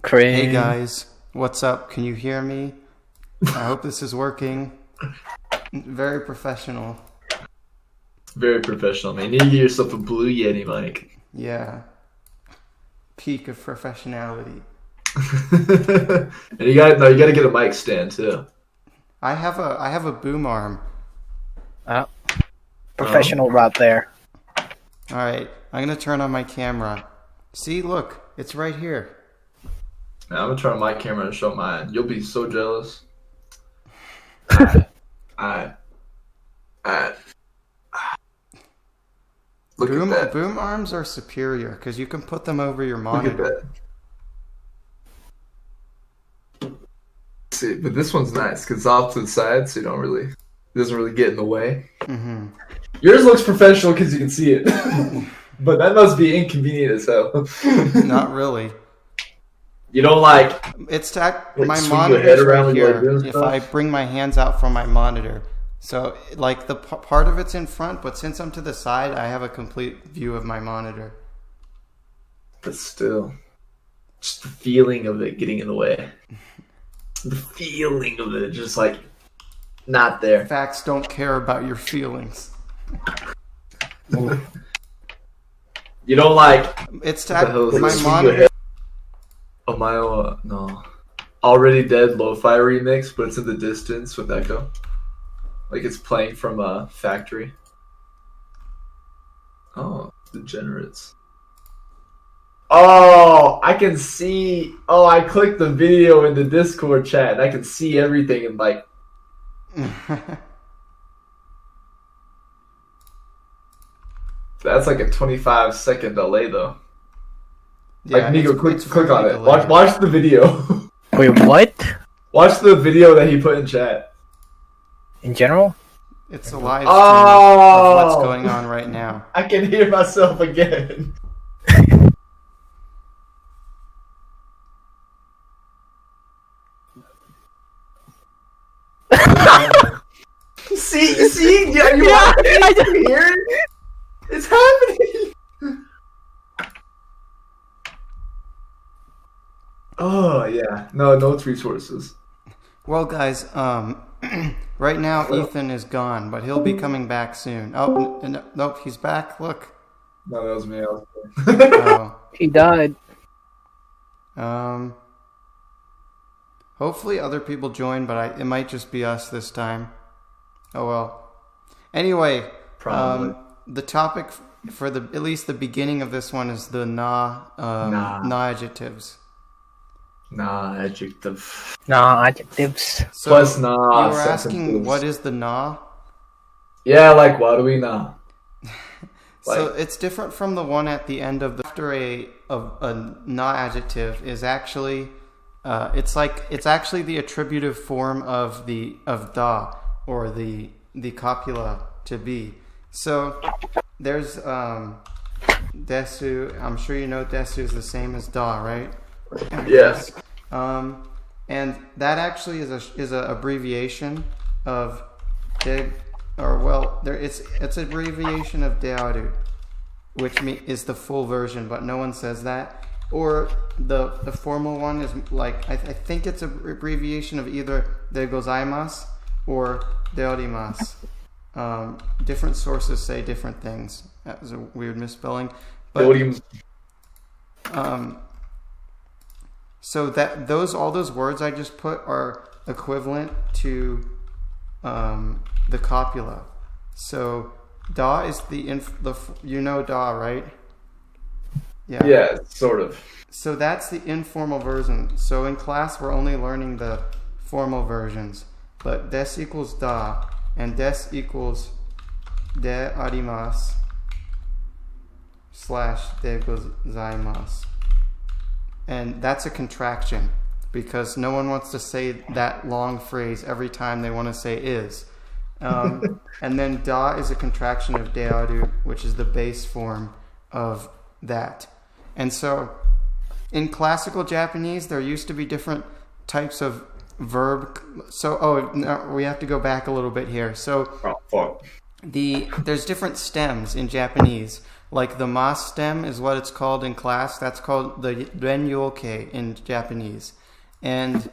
Hey guys, what's up? Can you hear me? I hope this is working. Very professional. Very professional, man. You need to get yourself a Blue Yeti mic. Yeah. Peak of professionality. And you gotta get a mic stand too. I have a boom arm. Professional right there. All right, I'm gonna turn on my camera. See, look, it's right here. Now, I'm gonna turn on my camera and show mine. You'll be so jealous. Alright. Look at that. Boom arms are superior because you can put them over your Look monitor. at that. See, but this one's nice because it's off to the side, so it doesn't really get in the way. Mm-hmm. Yours looks professional because you can see it, but that must be inconvenient as hell. Not really. You don't like It's like my swing your monitor's head around right when you're here. doing If stuff? I bring my hands out from my monitor, so like the part of it's in front, but since I'm to the side, I have a complete view of my monitor. But still, just the feeling of it getting in the way. The feeling of it, just like not there. Facts don't care about your feelings. You don't like It's what the hell is my this? Swing your monitor. head. Oh my, no. Already Dead Lo-Fi remix, but it's in the distance with echo. Like it's playing from a factory. Oh, Degenerates. Oh, I can see. Oh, I clicked the video in the Discord chat and I can see everything and like. That's like a 25-second delay though. Yeah, Like Nico, click very on it. delayed. Watch the video. Wait, what? Watch the video that he put in chat. In general? It's a live stream Oh! of what's going on right now. I can hear myself again. see, yeah, I just hear it? It's happening. Oh yeah, no resources. Well, guys, right now Ethan is gone, but he'll be coming back soon. Oh, nope, he's back. Look. No, that was me. Oh. He died. Hopefully other people join, but it might just be us this time. Oh well. Anyway, Probably. the topic for at least the beginning of this one is the na adjectives. Nah, adjective. Nah, adjectives. So Plus nah. you were asking sentences. what is the na? Yeah, like what do we know? So it's different from the one at the end of after a na adjective is actually it's actually the attributive form of da or the copula to be. So there's desu. I'm sure you know desu is the same as da, right? Yes. And that actually is a abbreviation of it's abbreviation of deadu, which is the full version, but no one says that. Or the formal one is like I think it's an abbreviation of either de gozaimasu or deorimasu. Different sources say different things. That was a weird misspelling. But so that all those words I just put are equivalent to the copula. So da is you know da, right? Yeah, sort of. So that's the informal version. So in class we're only learning the formal versions. But des equals da and des equals de arimasu / de gozaimasu. And that's a contraction because no one wants to say that long phrase every time they want to say is. And then da is a contraction of dearu, which is the base form of that. And so in classical Japanese, there used to be different types of verb. So, we have to go back a little bit here. So there's different stems in Japanese. Like the mas stem is what it's called in class. That's called the renyoke in Japanese. And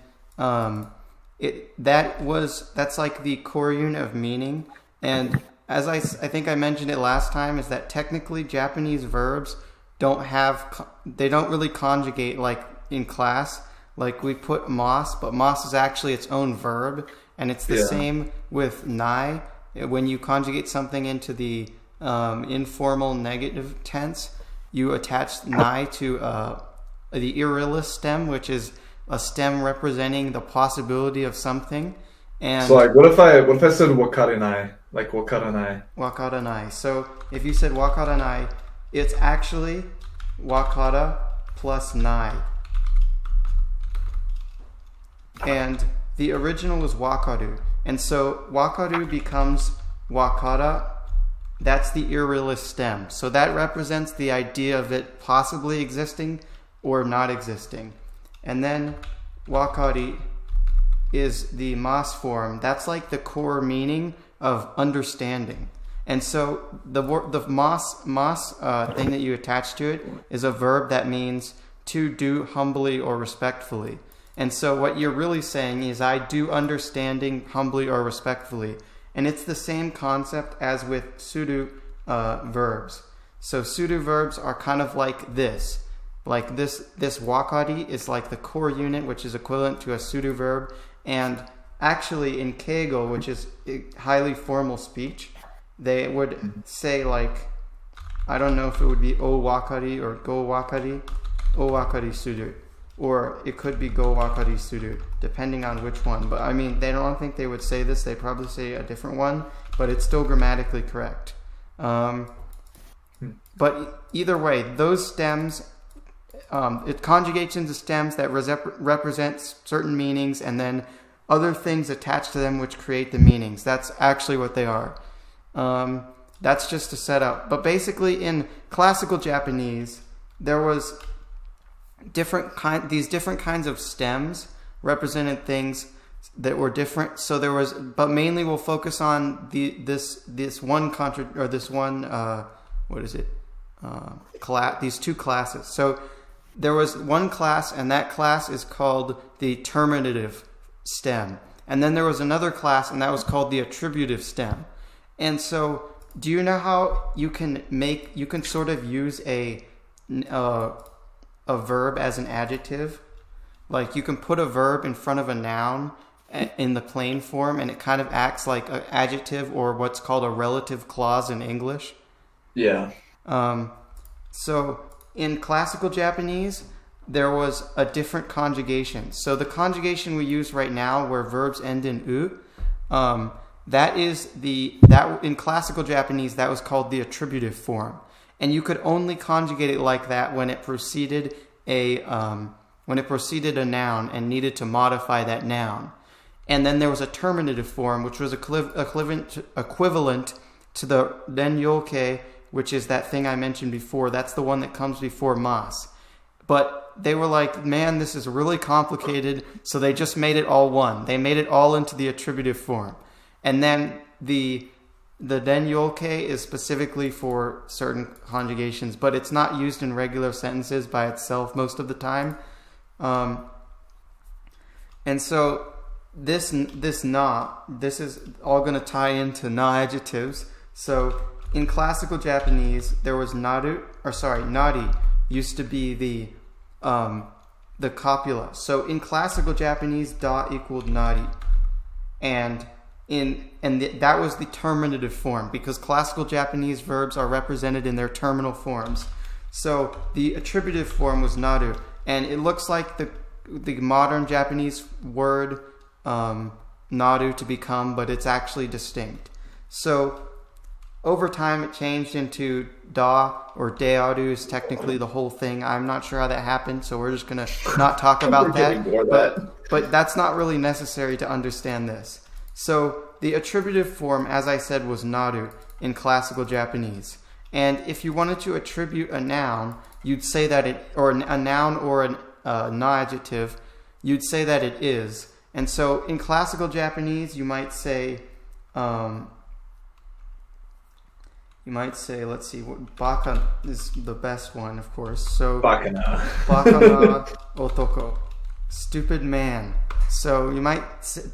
that's like the core unit of meaning. And as I think I mentioned it last time, is that technically Japanese verbs they don't really conjugate like in class. Like we put mas, but mas is actually its own verb. And it's the same with nai. When you conjugate something into the informal negative tense, you attach nai to the irrelis stem, which is a stem representing the possibility of something. And so like what if I said wakarenai, like wakaranai? Wakaranai. So if you said wakaranai, it's actually wakara plus nai. And the original was wakaru. And so wakaru becomes wakara. That's the irrelis stem. So that represents the idea of it possibly existing or not existing. And then wakari is the mas form. That's like the core meaning of understanding. And so the mas thing that you attach to it is a verb that means to do humbly or respectfully. And so what you're really saying is I do understanding humbly or respectfully. And it's the same concept as with suru verbs. So suru verbs are kind of like this. Like this wakari is like the core unit, which is equivalent to a suru verb. And actually in keigo, which is highly formal speech, they would say like, I don't know if it would be o wakari or go wakari, o wakari suru. Or it could be go wakari suru, depending on which one. But I mean, I don't think they would say this. They probably say a different one, but it's still grammatically correct. But either way, those stems, it conjugates into stems that represent certain meanings, and then other things attached to them which create the meanings. That's actually what they are. That's just a setup. But basically, in classical Japanese, there was these different kinds of stems represented things that were different. So there was, but mainly we'll focus on these two classes. So there was one class, and that class is called the terminative stem. And then there was another class, and that was called the attributive stem. And so, do you know how you can sort of use a verb as an adjective? Like you can put a verb in front of a noun in the plain form, and it kind of acts like an adjective, or what's called a relative clause in English. Yeah. So in classical Japanese, there was a different conjugation. So the conjugation we use right now, where verbs end in u, that in classical Japanese that was called the attributive form. And you could only conjugate it like that when it preceded a noun and needed to modify that noun. And then there was a terminative form, which was equivalent to the renyoke, which is that thing I mentioned before. That's the one that comes before mas. But they were like, man, this is really complicated, so they just made it all one. They made it all into the attributive form. And then the renyoke is specifically for certain conjugations, but it's not used in regular sentences by itself most of the time. And so this is all going to tie into na adjectives. So in classical Japanese, there was nari used to be the copula. So in classical Japanese, da equaled nari, and that was the terminative form, because classical Japanese verbs are represented in their terminal forms. So the attributive form was naru, and it looks like the modern Japanese word naru to become, but it's actually distinct. So over time it changed into da, or dearu is technically the whole thing. I'm not sure how that happened, so we're just going to not talk about that. But that's not really necessary to understand this. So the attributive form, as I said, was naru in classical Japanese. And if you wanted to attribute a noun, you'd say that a noun or an adjective, you'd say that it is. And so in classical Japanese, you might say, you might say, let's see, baka is the best one, of course. So Bakana. baka na otoko, stupid man. So you might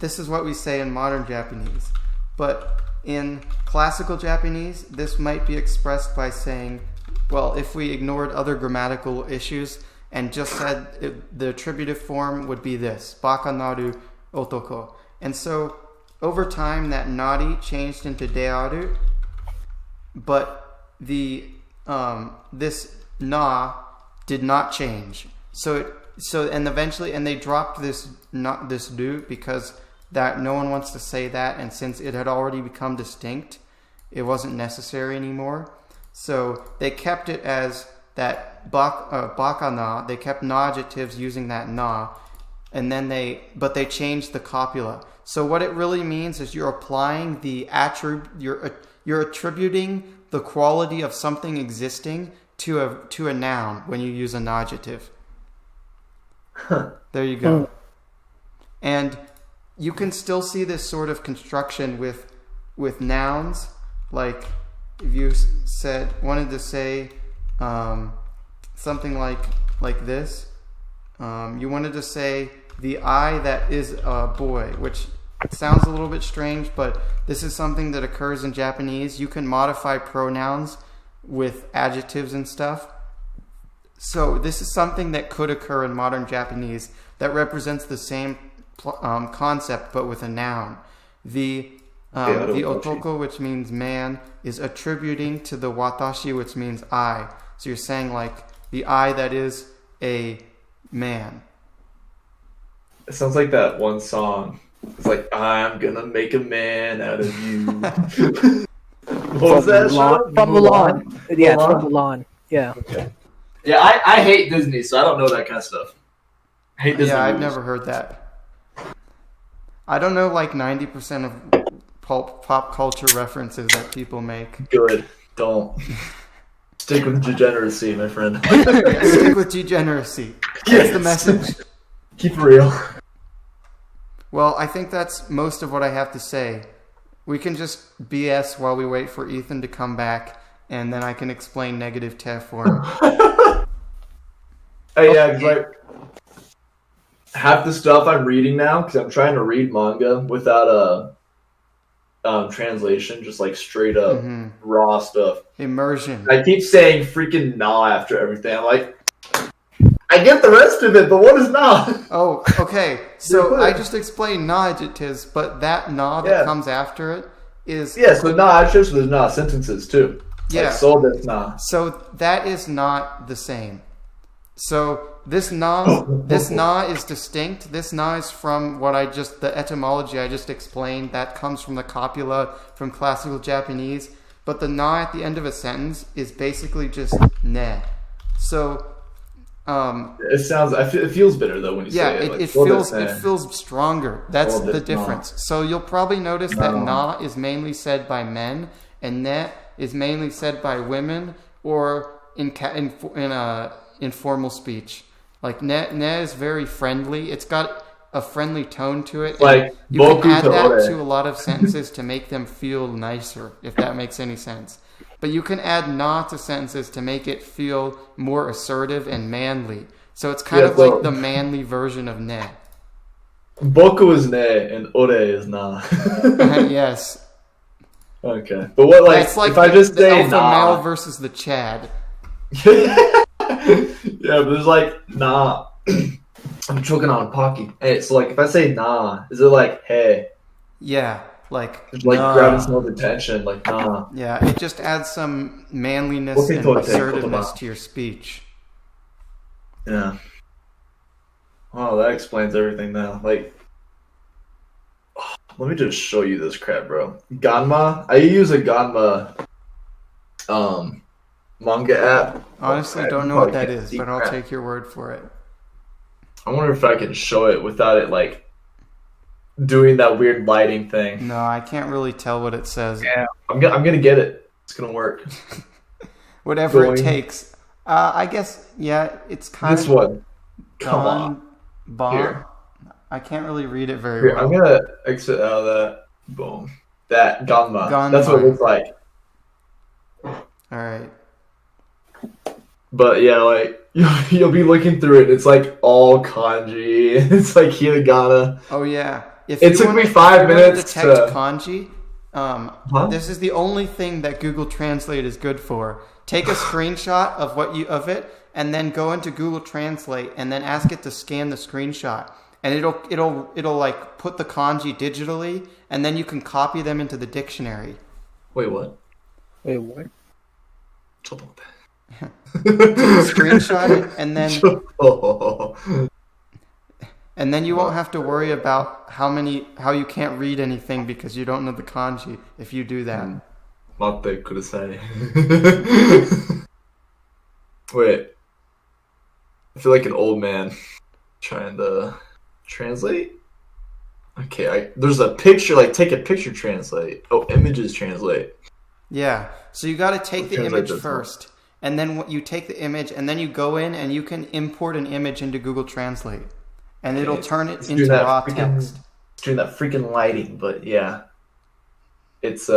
this is what we say in modern Japanese, but in classical Japanese, this might be expressed by saying, well, if we ignored other grammatical issues and just said the attributive form would be this, baka naru otoko. And so over time that nari changed into dearu, but the this na did not change. And eventually they dropped this do because that no one wants to say that, and since it had already become distinct, it wasn't necessary anymore. So they kept it as that baka na. They kept na adjectives using that na, and then they changed the copula. So what it really means is you're applying the you're attributing the quality of something existing to a noun when you use an adjective. There you go. And you can still see this sort of construction with nouns. Like if you wanted to say something like this, you wanted to say the I that is a boy, which sounds a little bit strange, but this is something that occurs in Japanese. You can modify pronouns with adjectives and stuff. So this is something that could occur in modern Japanese that represents the same concept, but with a noun. The otoko, which means man, is attributing to the watashi, which means I. So you're saying like the I that is a man. It sounds like that one song. It's like, I'm gonna make a man out of you. What was that song? From Mulan. Yeah, it's from Mulan. Yeah. Okay. Yeah, I hate Disney, so I don't know that kind of stuff. I hate Disney. Yeah, I've movies. never heard that. I don't know like 90% of pop culture references that people make. Good. Don't. Stick with degeneracy, my friend. Yeah, stick with degeneracy. That's the message. Keep it real. Well, I think that's most of what I have to say. We can just BS while we wait for Ethan to come back, and then I can explain negative te form. Hey, yeah, 'cause like half the stuff I'm reading now, because I'm trying to read manga without a translation, just like straight up raw stuff. Immersion. I keep saying freaking na after everything. I'm like, I get the rest of it, but what is na? Oh, okay. So I just explained na adjectives, but that na that comes after it is... Yeah, so na adjectives, there's na sentences too. Yeah. Like, so that's na. So that is not the same. So this na is distinct. This na is from the etymology I just explained. That comes from the copula from classical Japanese. But the na at the end of a sentence is basically just ne. So it feels better though when you say it. It feels stronger. That's the difference. So you'll probably notice that na is mainly said by men and ne is mainly said by women or in informal speech. Like ne is very friendly. It's got a friendly tone to it. Like you can add that to a lot of sentences to make them feel nicer, if that makes any sense. But you can add na to sentences to make it feel more assertive and manly. So it's kind of like the manly version of ne. Boku is ne and ore is na. Yes. Okay. But what It's like if I just the say alpha na? male versus the Chad. Yeah, but there's like nah. I'm choking on a pocky. Hey, so like if I say nah, is it like hey? Yeah, like It's like nah. grabbing someone's attention, like nah. Yeah, it just adds some manliness and assertiveness to your speech. Yeah. Oh, that explains everything now. Like, let me just show you this crap, bro. Ganma. I use a Ganma manga app. Honestly, don't know what that is, but I'll take your word for it. I wonder if I can show it without it like doing that weird lighting thing. No, I can't really tell what it says. Yeah. I'm gonna get it. It's gonna work. Whatever it takes. I guess, yeah, it's kind This of... one. Come on. Here. I can't really read it very Here, well. I'm gonna exit out of that. Boom. That Ganma. Ganma. That's what it looks like. All right. But yeah, like you'll be looking through it. It's like all kanji. It's like hiragana. Oh yeah. If It you took wanna- me 5 if you wanna minutes detect to. kanji. This is the only thing that Google Translate is good for. Take a screenshot of it, and then go into Google Translate, and then ask it to scan the screenshot, and it'll like put the kanji digitally, and then you can copy them into the dictionary. Wait, what? Wait, what? Screenshot it, and then you won't have to worry about how you can't read anything because you don't know the kanji if you do that. Mate kudasai. Wait. I feel like an old man trying to translate. Okay, there's a picture, like take a picture translate. Oh, images translate. Yeah, so you got to take the Translate image this first, and then you take the image, and then you go in and you can import an image into Google Translate, and it'll turn it into raw text. Doing that freaking lighting, but yeah. It's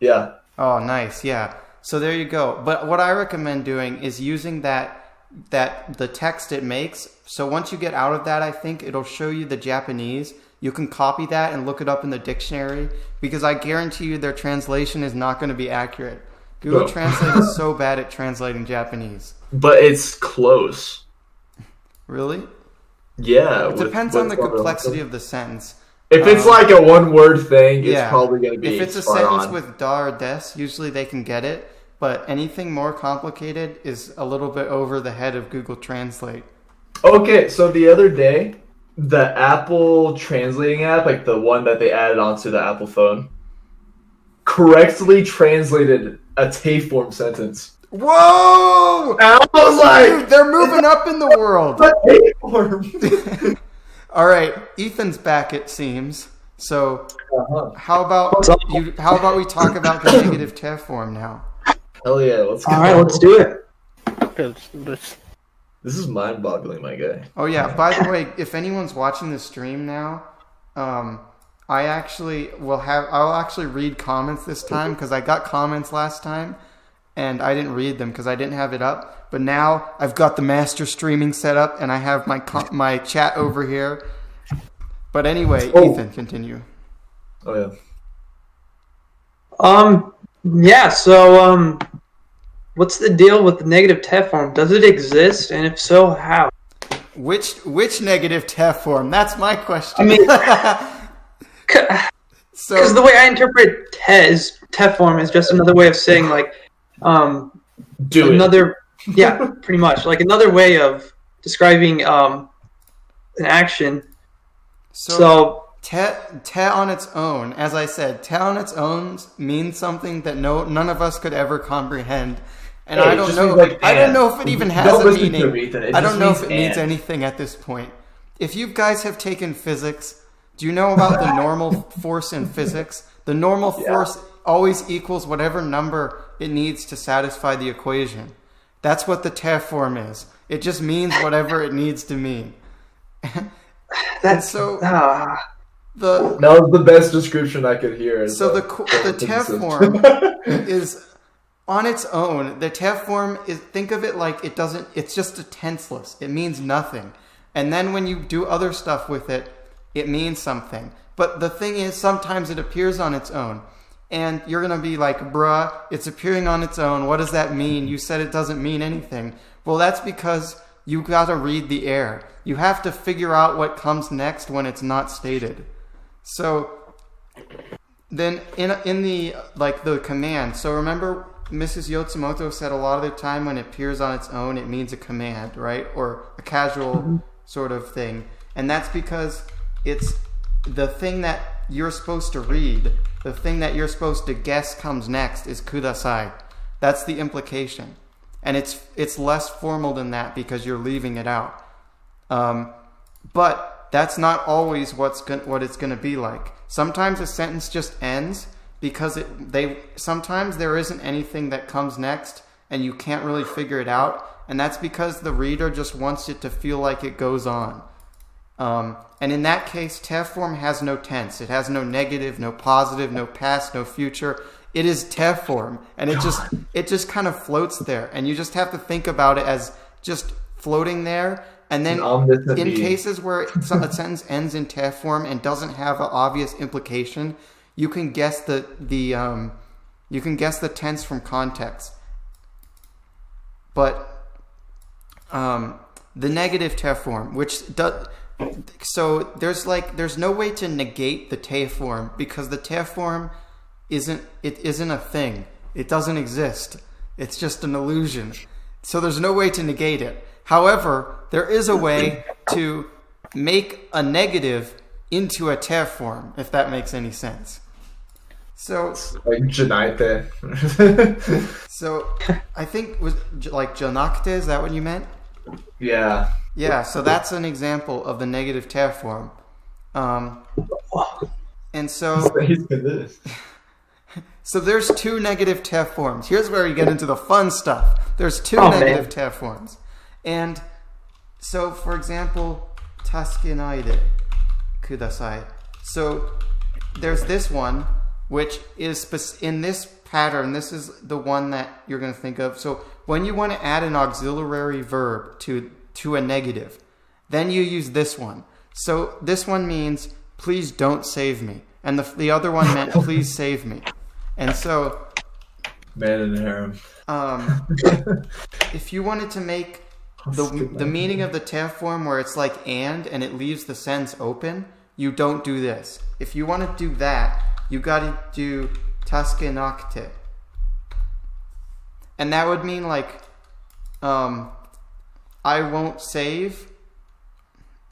yeah. Oh, nice, yeah. So there you go. But what I recommend doing is using the text it makes. So once you get out of that, I think it'll show you the Japanese. You can copy that and look it up in the dictionary, because I guarantee you their translation is not going to be accurate. Google Translate is so bad at translating Japanese. But it's close. Really? Yeah. It depends on the complexity of the sentence. If it's like a one-word thing, it's probably going to be if it's a spot sentence on. with da or des, usually they can get it. But anything more complicated is a little bit over the head of Google Translate. Okay, so the other day, the Apple translating app, like the one that they added onto the Apple phone, correctly translated a Tayform sentence. Whoa! And I was like, dude, they're moving up in the world. a Tayform. All right, Ethan's back, it seems. So, how about we talk about the negative Tayform now? Hell yeah, let's go. All right, let's do it. This is mind-boggling, my guy. Oh yeah, by the way, if anyone's watching the stream now, I'll actually read comments this time, because I got comments last time and I didn't read them because I didn't have it up. But now I've got the master streaming set up and I have my chat over here. But anyway, Ethan, continue. Oh yeah. Yeah, so what's the deal with the negative Tayform? Does it exist, and if so, how? Which negative Tayform? That's my question. I mean, because the way I interpret Tayform is just another way of saying like yeah, pretty much like another way of describing an action. So te on its own, as I said, te on its own means something that none of us could ever comprehend. And I don't know. I don't know if it even has a meaning. I don't know if it means anything at this point. If you guys have taken physics, do you know about the normal force in physics? The normal force always equals whatever number it needs to satisfy the equation. That's what the Tayform is. It just means whatever it needs to mean. That was the best description I could hear. So the Tayform is on its own. The Tayform is, think of it like it's just a tenseless. It means nothing. And then when you do other stuff with it, it means something. But the thing is, sometimes it appears on its own. And you're going to be like, bruh, it's appearing on its own. What does that mean? You said it doesn't mean anything. Well, that's because you got to read the air. You have to figure out what comes next when it's not stated. So then in the command, so remember Mrs. Yotsumoto said a lot of the time when it appears on its own, it means a command, right? Or a casual sort of thing. And that's because it's the thing that you're supposed to read, the thing that you're supposed to guess comes next is kudasai. That's the implication. And it's less formal than that because you're leaving it out. But that's not always what it's going to be like. Sometimes a sentence just ends because sometimes there isn't anything that comes next and you can't really figure it out. And that's because the reader just wants it to feel like it goes on. And in that case, Tayform has no tense. It has no negative, no positive, no past, no future. It is te form, and it just kind of floats there, and you just have to think about it as just floating there. And then in cases where a sentence ends in te form and doesn't have an obvious implication, you can guess the tense from context. But the negative te form, which does, so there's no way to negate the te form, because the te form isn't a thing. It doesn't exist. It's just an illusion. So there's no way to negate it. However, there is a way to make a negative into a te form, if that makes any sense. So like Janite. So I think was like Janakte, is that what you meant? Yeah. Yeah, so that's an example of the negative te form. And so so there's two negative te forms. Here's where you get into the fun stuff. There's two negative te forms. And so, for example, taskenaide kudasai. So there's this one, which is in this pattern. This is the one that you're going to think of. So when you want to add an auxiliary verb to a negative, then you use this one. So this one means, please don't save me. And the other one meant, please save me. And so, man in the harem. If you wanted to make the meaning of the te form where it's like and it leaves the sentence open, you don't do this. If you want to do that, you got to do taskenakte. And that would mean like, I won't save.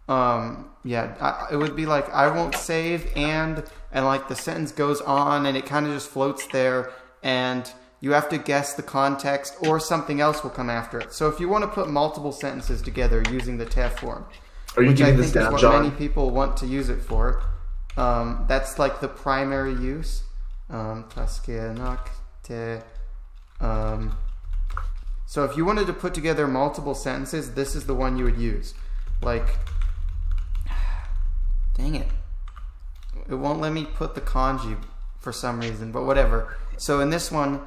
It would be like, I won't save and like the sentence goes on and it kind of just floats there, and you have to guess the context or something else will come after it. So if you want to put multiple sentences together using the te form, which I think is what many people want to use it for, that's like the primary use. Taskenakte. So if you wanted to put together multiple sentences, this is the one you would use. Like, dang it. It won't let me put the kanji for some reason, but whatever. So in this one,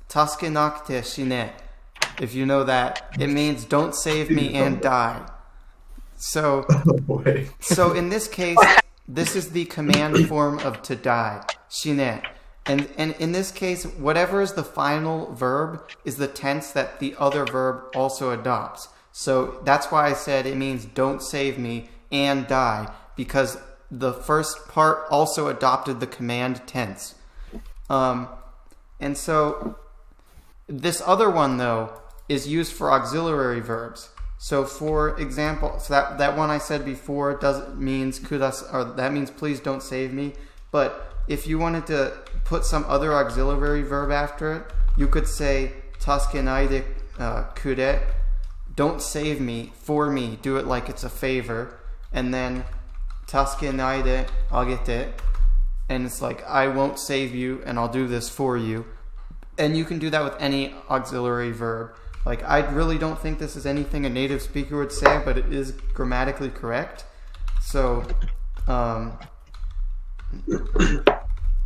taskenakte shine, if you know that, it means don't save me and die. So, so in this case, this is the command form of to die, shine. And in this case, whatever is the final verb is the tense that the other verb also adopts. So that's why I said it means don't save me and die, because the first part also adopted the command tense. And so this other one, though, is used for auxiliary verbs. So for example, so that one I said before means that means please don't save me. But if you wanted to put some other auxiliary verb after it, you could say taskenaide kure, don't save me, for me, do it like it's a favor, and then taskenaide agete, and it's like I won't save you and I'll do this for you. And you can do that with any auxiliary verb. Like, I really don't think this is anything a native speaker would say, but it is grammatically correct. So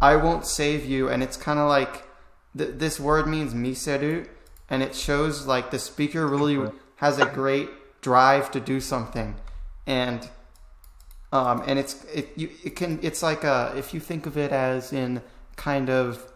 I won't save you, and it's kind of like this word means miseru, and it shows like the speaker really has a great drive to do something, and it's like if you think of it as in kind of,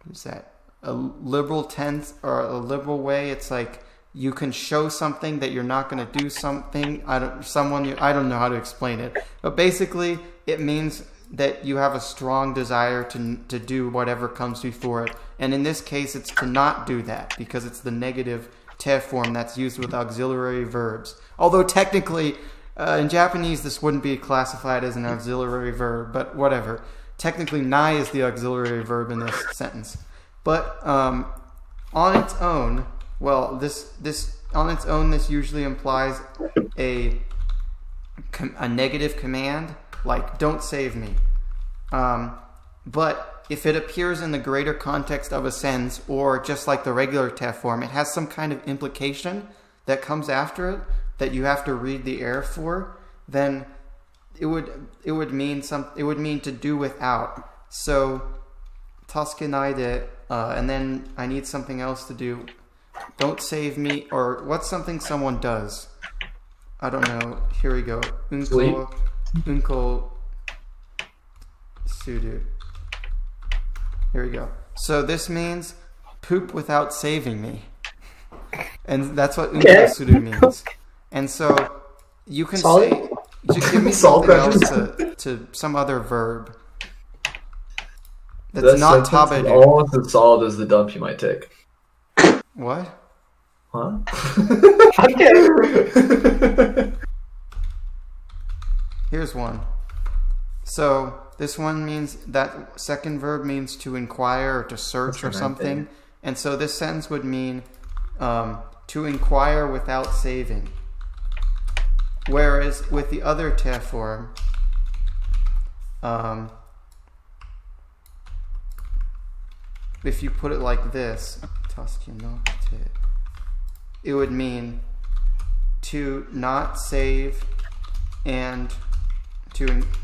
what is that, a liberal tense or a liberal way, it's like you can show something that you're not going to do something. I don't know how to explain it, but basically it means that you have a strong desire to do whatever comes before it. And in this case, it's to not do that, because it's the negative te form that's used with auxiliary verbs. Although technically, in Japanese, this wouldn't be classified as an auxiliary verb, but whatever. Technically, nai is the auxiliary verb in this sentence. But on its own, well, this usually implies a negative command, like don't save me. But if it appears in the greater context of a sentence, or just like the regular te form, it has some kind of implication that comes after it that you have to read the air for, then it would mean to do without. So taskenaide, and then I need something else to do. Don't save me, or what's something someone does? I don't know. Here we go. Unko sudu. Here we go. So this means poop without saving me. And that's what unko sudu means. And so you can say, just give me something else to some other verb. That's not taberu. Almost as solid as the dump you might take. What? Huh? Here's one. So this one means, that second verb means to inquire or to search or something. And so this sentence would mean to inquire without saving. Whereas with the other te form, if you put it like this, it would mean to not save and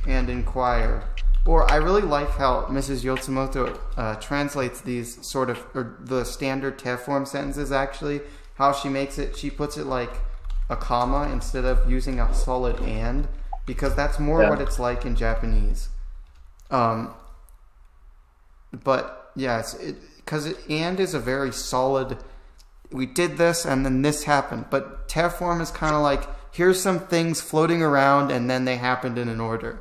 inquire. Or I really like how Mrs. Yotsumoto translates these sort of, or the standard te form sentences actually, how she makes it, she puts it like a comma instead of using a solid and, because that's more what it's like in Japanese. But yes, because and is a very solid, we did this and then this happened. But te form is kind of like, here's some things floating around and then they happened in an order.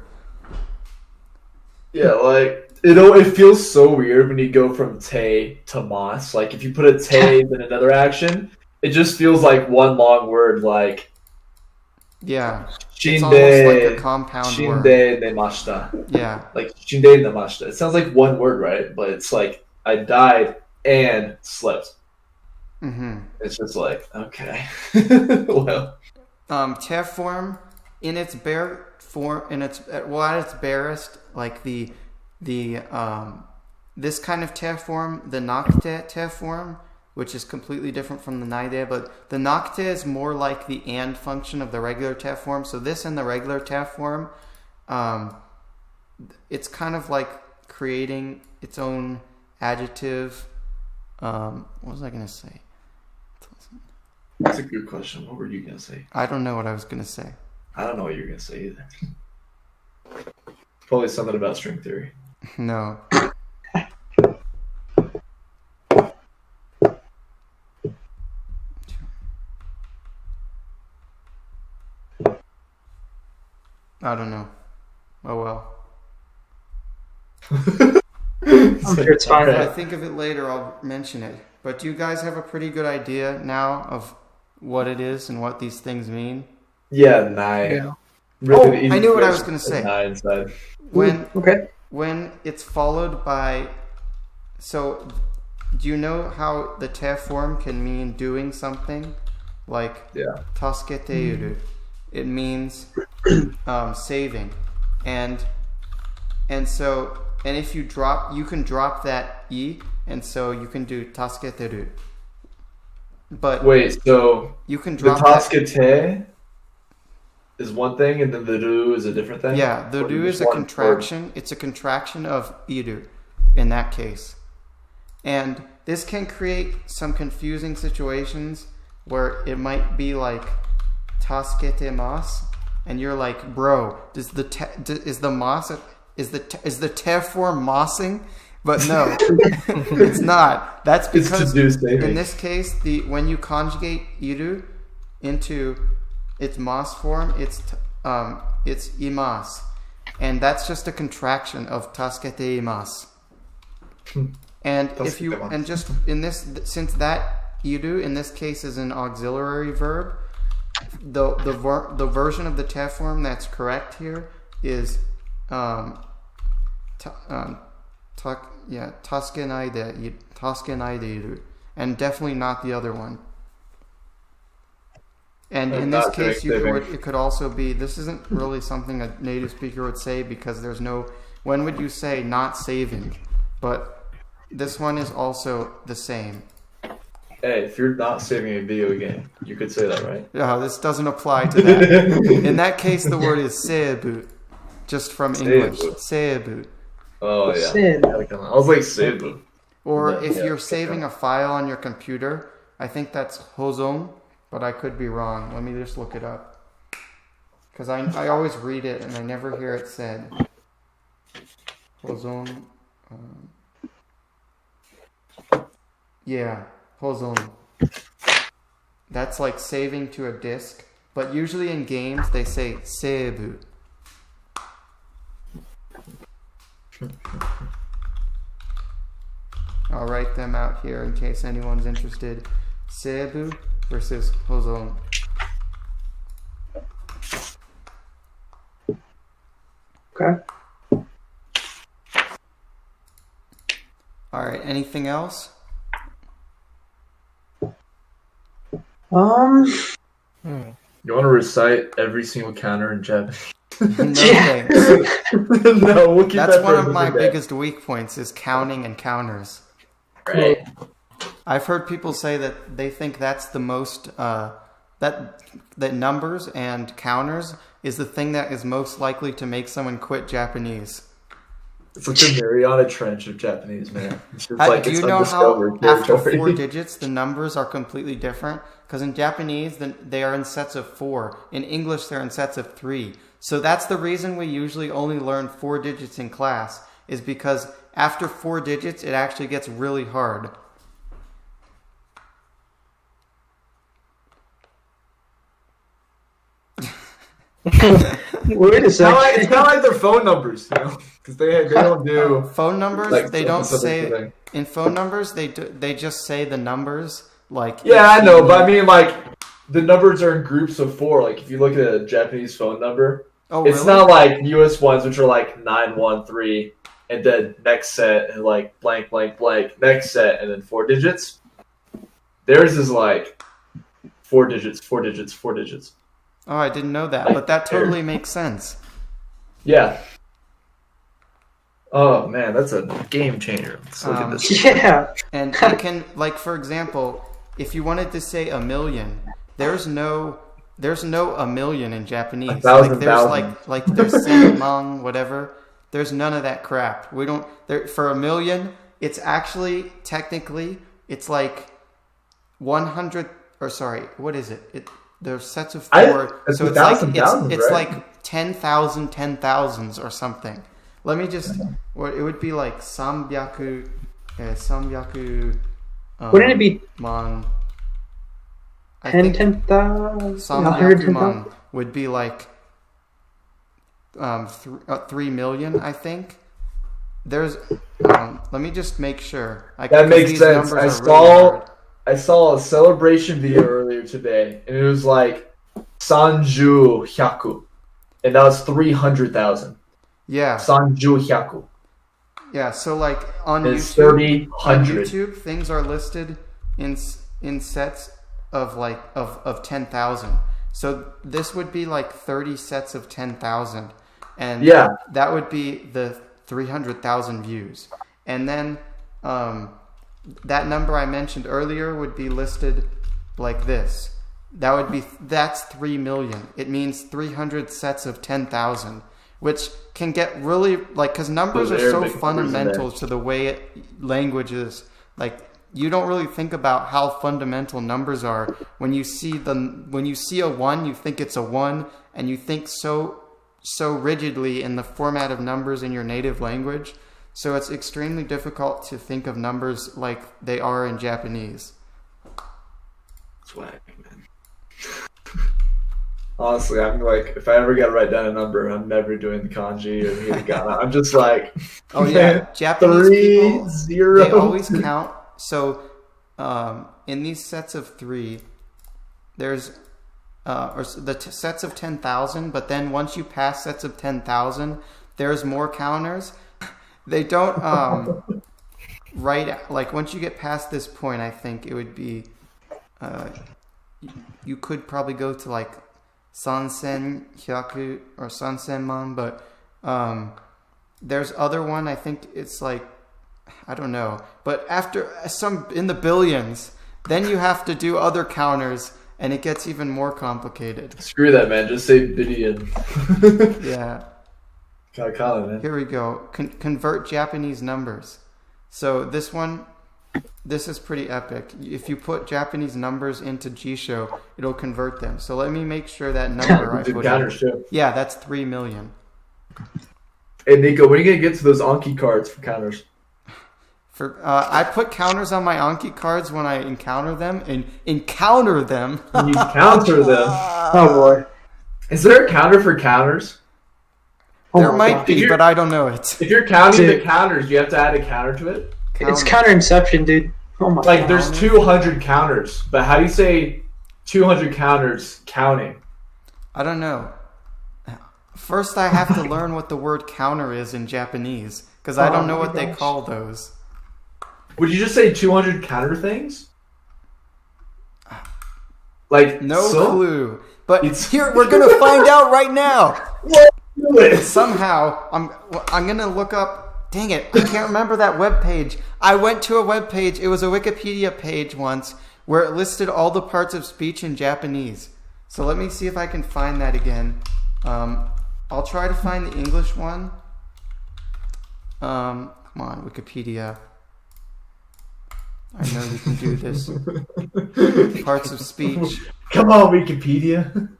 Yeah, like, it feels so weird when you go from te to mas. Like, if you put a te then another action, it just feels like one long word, like... Yeah. Shinde, it's almost like a compound word. Shinde nemashita. Yeah. Like, shinde nemashita. It sounds like one word, right? But it's like, I died and slept. Mm-hmm. It's just like, okay. Well. Te form, in its bare form, at its barest, like the this kind of te form, the nakte te form, which is completely different from the naide, but the nakte is more like the and function of the regular te form. So this and the regular te form, it's kind of like creating its own adjective. What was I going to say? That's a good question. What were you going to say? I don't know what I was going to say. I don't know what you're going to say either. Probably something about string theory. No. I don't know. Oh well. I'm sure it's fine. If I think of it later, I'll mention it. But do you guys have a pretty good idea now of what it is and what these things mean? Yeah, nine. Yeah. Really I knew what I was going to say. Nine inside. When it's followed by... So, do you know how the te form can mean doing something? Like, tasuketeiru. It means saving. And so... And if you can drop that e, and so you can do tasuketeru. But wait, so you can drop the tasukete is one thing, and then the ru is a different thing. Yeah, the ru is a contraction. Word? It's a contraction of iru in that case, and this can create some confusing situations where it might be like tasuketemasu, and you're like, bro, is the te form mossing? But no, it's not. That's because in this case, when you conjugate iru into its mas form, it's imas, and that's just a contraction of tasukete imas. And if you just in this, since that iru in this case is an auxiliary verb, the version of the te form that's correct here is taskenaide, and definitely not the other one. And in this case, it could also be, this isn't really something a native speaker would say because there's no, when would you say not saving? But this one is also the same. Hey, if you're not saving a video game, you could say that, right? Yeah, this doesn't apply to that. In that case, the word is seibu, just from English. Seibu. Oh yeah. Sin. I was like Seibu. Or Yeah, if yeah, you're saving a file on your computer, I think that's hozon, but I could be wrong. Let me just look it up. Because I always read it and I never hear it said. Hozon. Yeah, hozon. That's like saving to a disk. But usually in games, they say seibu. I'll write them out here in case anyone's interested. Seibu versus hozon. Okay. All right. Anything else? You want to recite every single counter in Japanese? No Yeah. thanks. No, we'll keep That's that one for of my another day. biggest weak points is counting and counters. Right. I've heard people say that they think that's the most that numbers and counters is the thing that is most likely to make someone quit Japanese. It's like the Mariana Trench of Japanese, man. It's just like Do it's you know how undiscovered after territory. 4 digits the numbers are completely different? Because in Japanese they are in sets of 4. In English they're in sets of 3. So that's the reason we usually only learn 4 digits in class, is because after 4 digits it actually gets really hard. Wait a It's kind second. of like their phone numbers, you know, because they don't do Phone numbers, like they don't specific say thing. in phone numbers. They just say the numbers like. Yeah, I know, but I mean, like the numbers are in groups of 4. Like if you look at a Japanese phone number, Oh, it's really? not like US ones, which are like 913, and then next set and like blank blank blank next set and then 4 digits. Theirs is like 4 digits, 4 digits, 4 digits. Oh, I didn't know that, but that totally makes sense. Yeah. Oh man, that's a game changer. Let's look at this. Yeah. And you can, like, for example, if you wanted to say a million, there's no a million in Japanese. 1,000, like there's 1,000. like there's senmon, whatever. There's none of that crap. We don't for a million. It's actually technically it's like 100 or sorry, what is it? There's sets of 4, it's so it's 1,000 like thousands, it's right? like 10,000 10,000s or something. Let me just. Well, it would be like sambyaku. Wouldn't it be man? I 10, think 10,000? sambyaku would be like 3 million. I think. There's. Let me just make sure. That makes these sense. numbers are really hard. I saw a celebration video earlier today, and it was like Sanju Hyaku, and that was 300,000. Yeah. Sanju Hyaku. Yeah. So like on It's YouTube. 300. On YouTube, things are listed in sets of like of 10,000. So this would be like 30 sets of 10,000, and Yeah. that would be the 300,000 views. And then that number I mentioned earlier would be listed like this. That's 3 million. It means 300 sets of 10,000, which can get really like because numbers Those are so Arabic numbers in fundamental there. to the way language is. Like you don't really think about how fundamental numbers are when you see a 1, you think it's a 1, and you think so rigidly in the format of numbers in your native language. So it's extremely difficult to think of numbers like they are in Japanese. Swag, man. Honestly, I'm like, if I ever gotta write down a number, I'm never doing the kanji or the hiragana. I'm just like, Oh yeah, Japanese 3, people 0. they always count. So in these sets of 3, there's sets of 10,000. But then once you pass sets of 10,000, there's more counters. They don't write like once you get past this point. I think it would be you could probably go to like sansen hyaku or sansenman, but there's other one. I think it's like I don't know, but after some in the billions, then you have to do other counters, and it gets even more complicated. Screw that, man. Just say billion. Yeah. Katakana, man. Here we go. Convert Japanese numbers. So this one, this is pretty epic. If you put Japanese numbers into Jisho, it'll convert them. So let me make sure that number I put counters in. too. Yeah, that's 3 million. Hey Nico, when are you gonna get to those Anki cards for counters? I put counters on my Anki cards when I encounter them and encounter them. You counter them. Oh boy. Is there a counter for counters? There my might gosh. be, but I don't know it. If you're counting Dude. the counters, you have to add a counter to it. It's counter inception, dude. Oh my Like god. there's 200 counters, but how do you say 200 counters counting? I don't know. First, I have to learn what the word counter is in Japanese because I don't know my what they gosh. call those. Would you just say 200 counter things? Like No so? clue. But It's- here, we're gonna find out right now. Do it. Somehow, I'm gonna look up. Dang it! I can't remember that web page. I went to a web page. It was a Wikipedia page once where it listed all the parts of speech in Japanese. So let me see if I can find that again. I'll try to find the English one. Come on, Wikipedia. I know you can do this. Parts of speech. Come on, Wikipedia.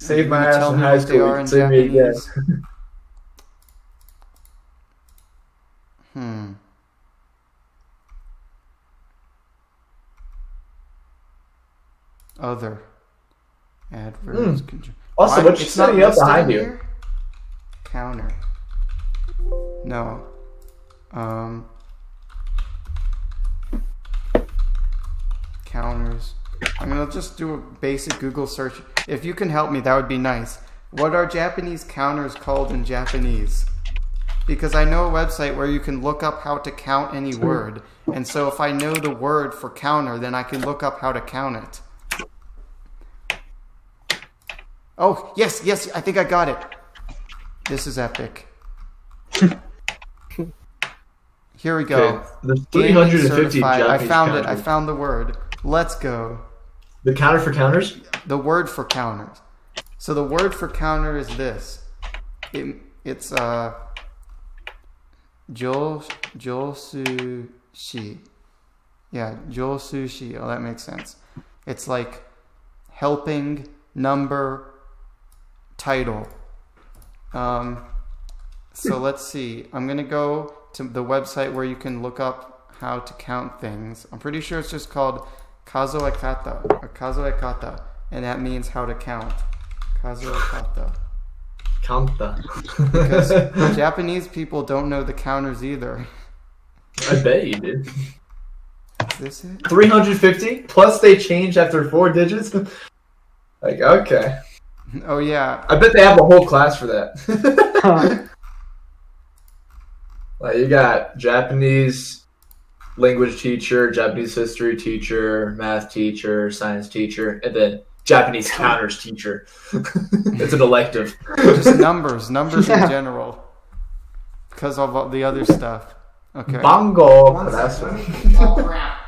Save You my gonna ass tell in me high what they school. are in Save me again. Japanese? Other. Adverbs. Also, Why- what's it's not setting up listed behind in you? here? Counter. No. Counters. I'm gonna just do a basic Google search. If you can help me, that would be nice. What are Japanese counters called in Japanese? Because I know a website where you can look up how to count any word. And so if I know the word for counter, then I can look up how to count it. Oh, yes, I think I got it. This is epic. Here we go. Okay, there's Gaming 350 certified. Japanese I found it. I counters. found the word. Let's go. The counter for counters? The word for counters. So the word for counter is this. It's josushi. Yeah, josushi. Oh, that makes sense. It's like helping, number, title. So let's see. I'm gonna go to the website where you can look up how to count things. I'm pretty sure it's just called kazoekata or kazoekata, and that means how to count. Kazoekata. Kanta. Because Japanese people don't know the counters either. I bet you did. Is this it? 350? Plus they changed after 4 digits? Like, okay. Oh yeah. I bet they have a whole class for that. Like, you got Japanese language teacher, Japanese history teacher, math teacher, science teacher, and then Japanese counters teacher. It's an elective. Just numbers Yeah. in general. Because of all the other stuff. Okay. Bongo. One That's second. one. Oh crap.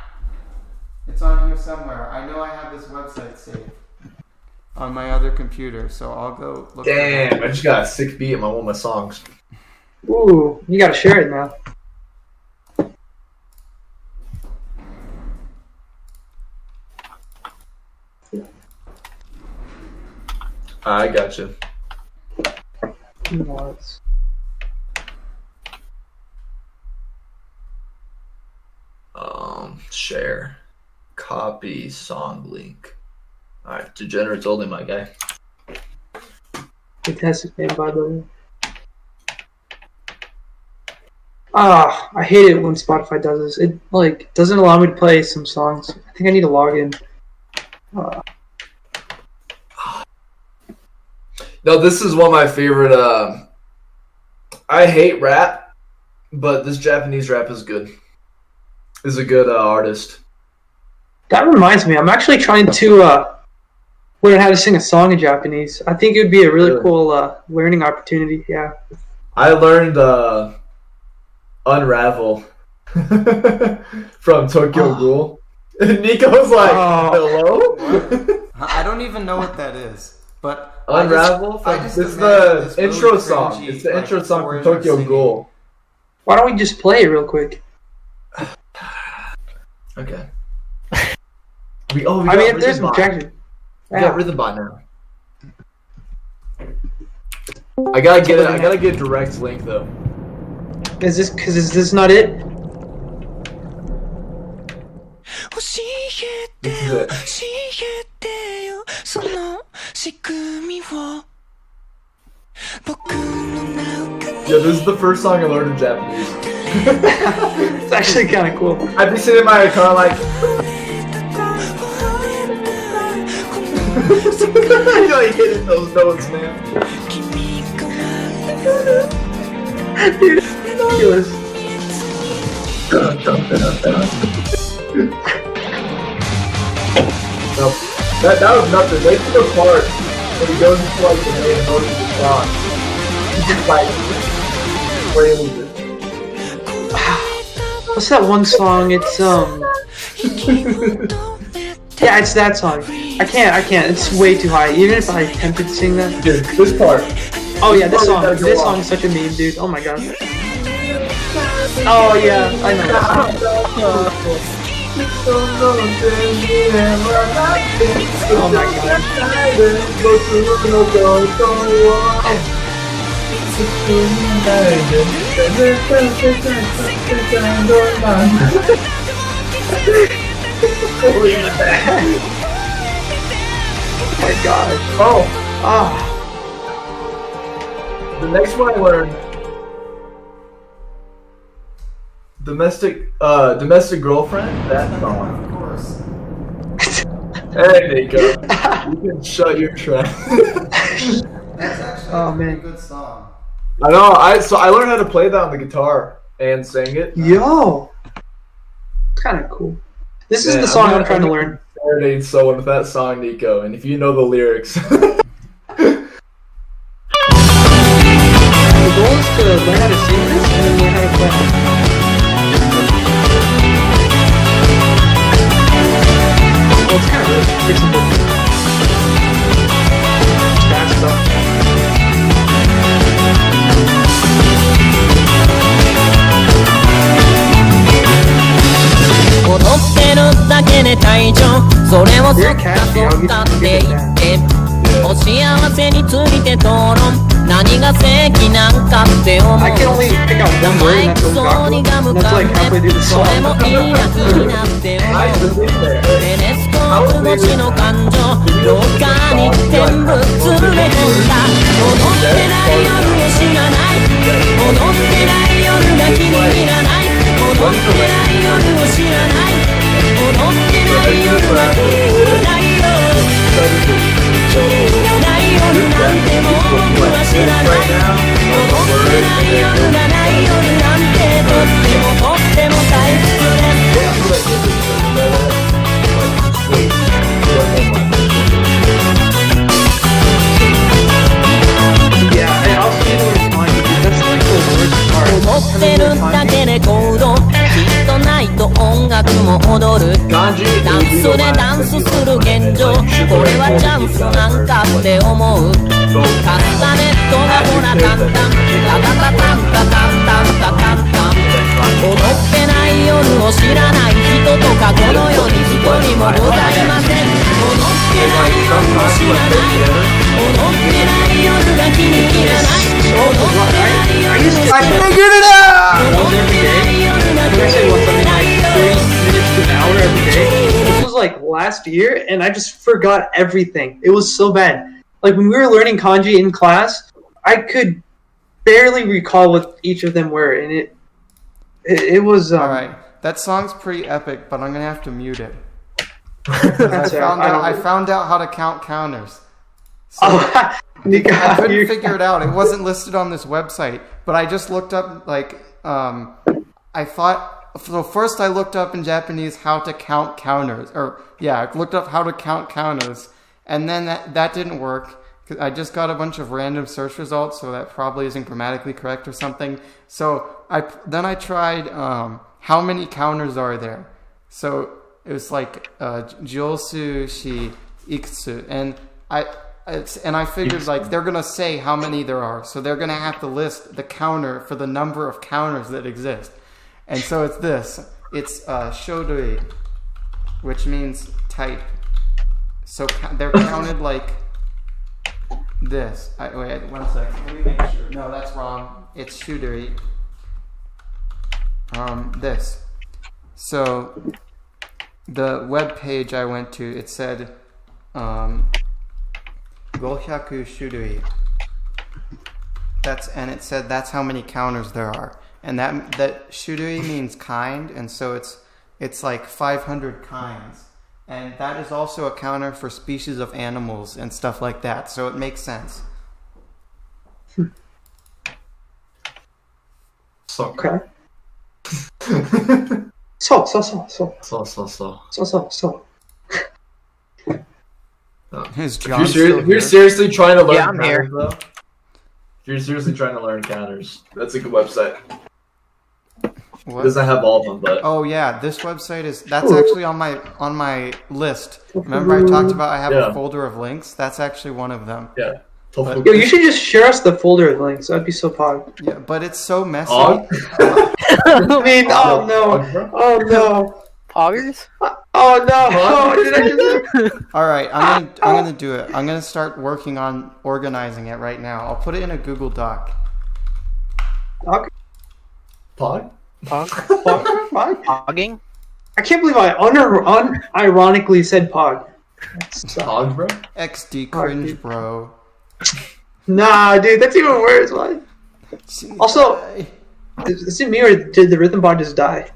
It's on here somewhere. I know I have this website saved on my other computer, so I'll go look for Damn, that. I just got a sick beat in one of my songs. Ooh, you gotta share it now. I gotcha. Nuts. Share. Copy song link. Alright, Degenerates only, my guy. Fantastic name, by the way. Ah, I hate it when Spotify does this. It like doesn't allow me to play some songs. I think I need to log in. No, this is one of my favorite. I hate rap, but this Japanese rap is good. Is a good artist. That reminds me, I'm actually trying to learn how to sing a song in Japanese. I think it would be a really cool learning opportunity. Yeah. I learned Unravel from Tokyo Ghoul. And Nico was like, Oh. hello? I don't even know what that is. But Unravel. It's the intro song. It's the intro song from Tokyo Ghoul. Why don't we just play it real quick? Okay. I mean, if there's an objection. We got Rhythm Bot now. I gotta get a direct link though. Is this not it? This is it. Yeah, this is the first song I learned in Japanese. It's actually kind of cool. I'd be sitting in my car like. You know, like hitting those notes, man. Dude, it's ridiculous. No, that was nothing. Wait for the part when he goes into like the main emotion of the song. He's just like wails it. What's that one song? It's yeah, it's that song. I can't. It's way too high. Even if I attempted to sing that. Dude, this part. Oh yeah, this song. This song is such a meme, dude. Oh my god. Oh yeah, I know that song. Oh my god. Oh my god. Oh. Ah. The next one I learned. Domestic girlfriend. That song. Of course. Hey, Nico. You can shut your trap. That's actually Oh, a pretty man. good song. I know. I learned how to play that on the guitar and sing it. Yo. It's kind of cool. This is the song I'm trying to learn. Serenade someone with that song, Nico, and if you know the lyrics. The goal is to learn how to sing this and then learn how to play. Well, it's kind of really pretty simple. That stuff. 踊ってるだけで退場それをそ You're っ catchy. か I'll そったっ give て you 言っ that. てお幸せについて討論何が正義なんかって思う I can only pick out one word and that's そうに Ogawa. が向 That's かっ like て halfway through the それも song. いいや気になって思う Nice, it's in there. テレスコープ越しの感情廊下に全部詰め込んだ踊ってない夜を知らない踊ってない夜が気に入らない踊ってない夜を知らない踊ってない夜は気に入らないよ気に入らない夜なんてもう僕は知らない踊ってない夜がない夜なんてとっても退屈です Yeah, I also need to learn time because that's like the worst part. 踊ってるだけで行動きっとないと音楽も踊る Ganji ダンスでダンスする現状これはチャンスなんかって思うカスタネットがほら簡単タタタタンタタンタンタタンタン踊ってない夜を知らない人とかこの世に一人もございません踊ってない夜を知らない踊ってない夜が気に入らない踊ってない夜を知らない I figured it out! Once every day. When I say once something like 30 minutes to an hour every day. This was like last year, and I just forgot everything. It was so bad. Like when we were learning kanji in class, I could barely recall what each of them were, and it was. Alright, that song's pretty epic, but I'm gonna have to mute it. That's I found out how to count counters. So Oh, Nico, I couldn't you're- figure it out. It wasn't listed on this website, but I just looked up I thought. So first, I looked up in Japanese how to count counters, I looked up how to count counters, and then that didn't work. 'Cause I just got a bunch of random search results, so that probably isn't grammatically correct or something. So I tried how many counters are there. So it was like Josu shi ikutsu, and I figured like they're gonna say how many there are, so they're gonna have to list the counter for the number of counters that exist, and so it's this. It's shodui, which means type. So they're counted like this. Wait, 1 second. Let me make sure. No, that's wrong. It's shuduri. This. So the web page I went to, it said 500 shudui. And it said that's how many counters there are. And that shudui means kind, and so it's like 500 kinds. And that is also a counter for species of animals and stuff like that. So it makes sense. Okay. So. Is John If still you're here? seriously trying to learn Yeah, I'm here. counters, though, if you're seriously trying to learn counters, that's a good website. It What? doesn't have all of them, but Oh yeah, this website that's actually on my list. Remember I talked about I have Yeah. a folder of links? That's actually one of them. yeah. But- Yo, you should just share us the folder of links. That'd be so fun. Yeah, but it's so messy. Og? I mean, oh no. Oh no. Poggers? Oh no. Oh, did I just... All right, I'm gonna do it. I'm gonna start working on organizing it right now. I'll put it in a Google Doc. Okay. Pog? Pog? Fine. Pogging? I can't believe I unironically said pog. That's, Pog, bro? XD cringe, dude. bro. Nah, dude, that's even worse. Why? Also, is it me or did the rhythm bot just die?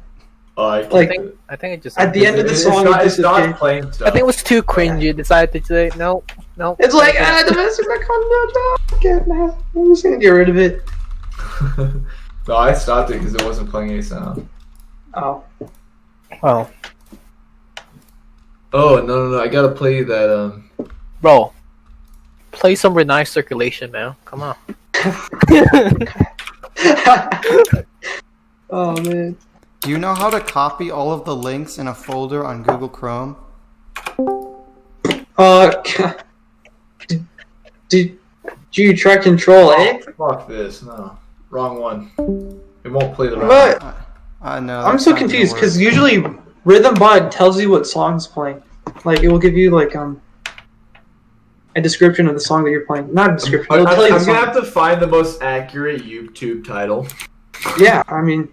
Oh, I Like, I think it just. At the end of the it's song, not, it it's not disappeared. playing stuff. I think it was too cringy. Decided to say no. It's like, the message I can't man. I'm just gonna get rid of it. No, I stopped it because it wasn't playing any sound. Oh. Well, Oh, no. I gotta play that, bro, play some nice circulation, man. Come on. Oh man. Do you know how to copy all of the links in a folder on Google Chrome? Do you try Control A? fuck this, no. Wrong one. It won't play the But No. I'm that's so not gonna confused work. because usually Rhythm Bot tells you what song's playing. Like it will give you like a description of the song that you're playing. Not a description. I'm It'll tell you the gonna song. have to find the most accurate YouTube title. Yeah, I mean,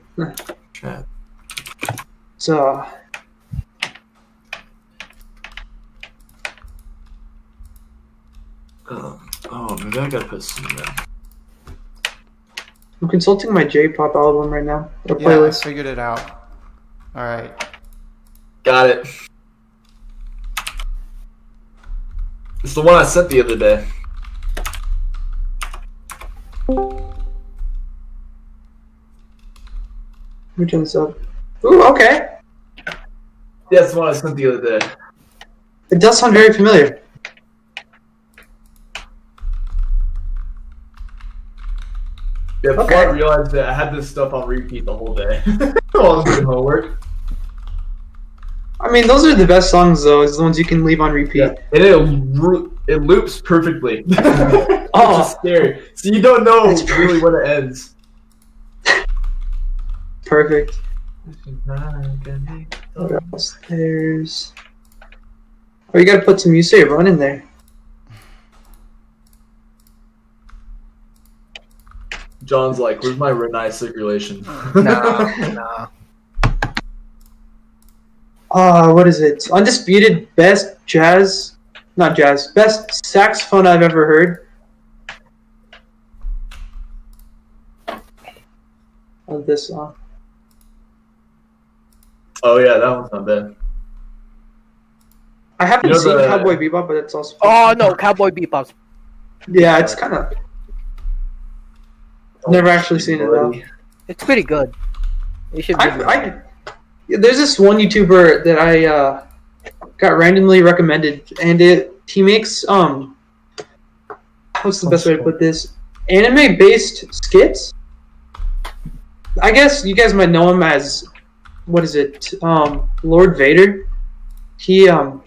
Chat. so Oh, maybe I gotta put some in there. I'm consulting my J-pop album right now. Or Yeah, I playlist. figured it out. All right. Got it. It's the one I sent the other day. Let me turn this up. Ooh, okay. Yeah, it's the one I sent the other day. It does sound very familiar. Yeah, before Okay. I realized that I had this stuff on repeat the whole day while I was doing homework. I mean, those are the best songs, though, is the ones you can leave on repeat. Yeah. And it loops perfectly. Oh. Which is scary. So you don't know That's really when it ends. Perfect. What else? There's... Oh, you gotta put some You Say Run in there. John's like, where's my Renai circulation? Nah. What is it? Undisputed best jazz... Not jazz. Best saxophone I've ever heard. Of this song. Oh yeah, that one's not bad. I haven't You know seen the- Cowboy Bebop, but it's also... Oh no, Cowboy Bebop's. Yeah, it's kind of... Never actually seen it, though. It's pretty good. You should. There's this one YouTuber that I got randomly recommended, and he makes what's the best way to put this? Anime-based skits. I guess you guys might know him as what is it? Lord Vader. He I'll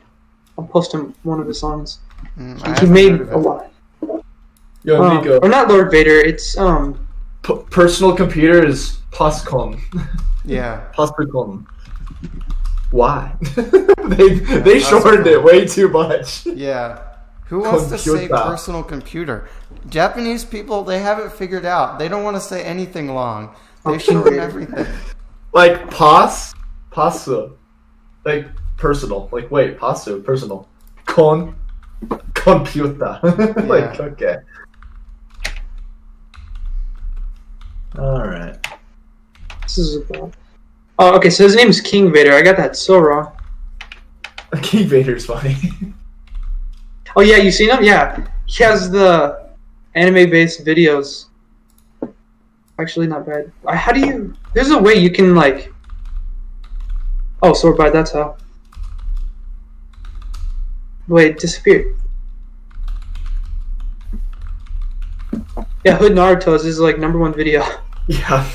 post him one of the songs. I He haven't made heard of a it. lot. Yo, Nico. Or not Lord Vader. It's Personal computer is Pascom. Yeah. Pascom. Why? they shortened Pascom. it way too much. Yeah. Who wants to say Computer. personal computer? Japanese people, they have it figured out. They don't want to say anything long. They shorten everything. Like pasu, like personal. Like wait, pasu, personal. Computer. Like okay. All right. this is about. Oh, okay. So his name is King Vader. I got that so wrong. King Vader's funny. Oh yeah, you seen him? Yeah, he has the anime-based videos. Actually, not bad. How do you? There's a way you can like. Oh, sword by. That's how. Wait, it disappeared. Yeah, Hood Naruto's is like #1 video. Yeah.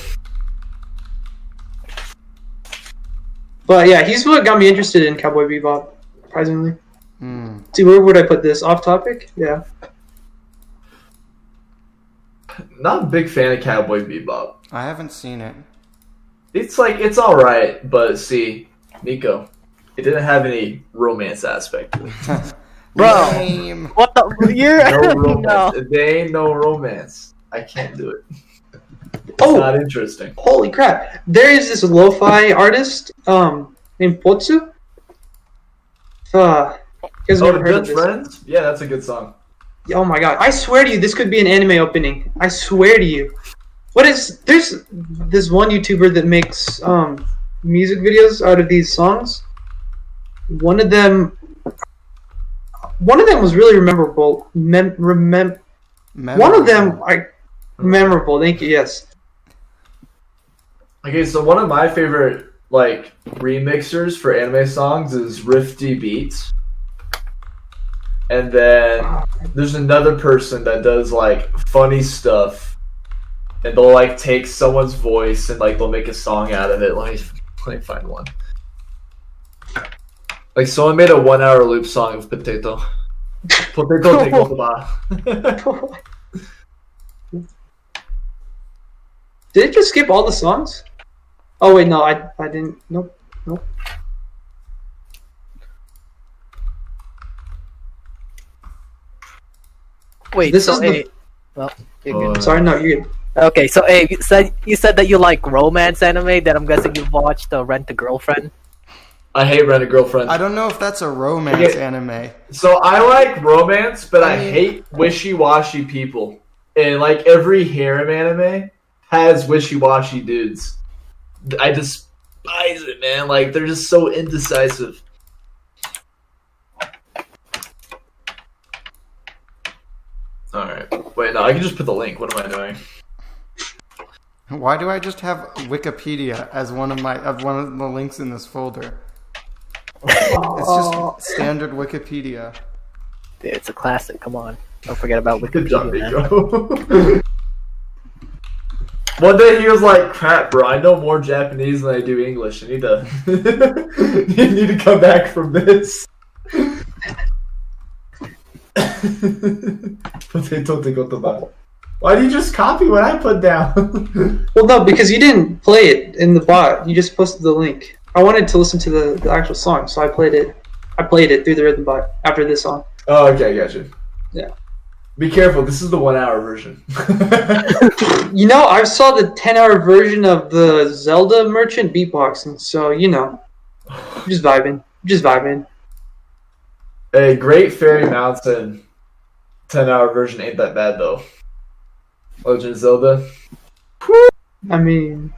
But yeah, he's what got me interested in Cowboy Bebop. Surprisingly. Hmm. See, where would I put this? Off topic? Yeah. Not a big fan of Cowboy Bebop. I haven't seen it. It's like it's all right, but see, Nico, it didn't have any romance aspect to it. Bro. Lame. What the? You're No romance. no. There ain't no romance. I can't do it. It's Oh, not interesting. holy crap! There is this lo-fi artist, named Potsu. You guys Oh, never heard of Good this? Friends? Yeah, that's a good song. Oh my god! I swear to you, this could be an anime opening. I swear to you. There's this one YouTuber that makes music videos out of these songs. One of them was really memorable. One of them, memorable. Thank you. Yes. Okay, so one of my favorite like remixers for anime songs is Rifty Beats. And then there's another person that does like funny stuff, and they'll like take someone's voice and like they'll make a song out of it. Let me find one. Like someone made a 1 hour loop song of Potato. Potato de Gotoba. Did it just skip all the songs? Oh wait, no, I didn't. Nope. Wait. This So is the- well, you're good. Sorry, no, you're good. Okay, so you said that you like romance anime. Then I'm guessing you've watched Rent a Girlfriend. I hate Rent a Girlfriend. I don't know if that's a romance Okay. anime. So I like romance, but I mean- hate wishy-washy people. And like every harem anime has wishy-washy dudes. I despise it, man. Like they're just so indecisive. All right. Wait, no, I can just put the link. What am I doing? Why do I just have Wikipedia as one of the links in this folder? It's just standard Wikipedia. Dude, it's a classic. Come on, don't forget about Good job, Wikipedia. Man. Nico. One day he was like, "Crap, bro! I know more Japanese than I do English. I need to, you need to come back from this." Potato de Gotoba. Why do you just copy what I put down? Well, no, because you didn't play it in the bot. You just posted the link. I wanted to listen to the actual song, so I played it. I played it through the rhythm bot after this song. Oh, okay, gotcha. Yeah. Be careful. This is the 1 hour version. You know, I saw the 10-hour version of the Zelda Merchant beatboxing, so you know, just vibing. A Great Fairy Mountain 10-hour version ain't that bad though. Legend of Zelda. I mean,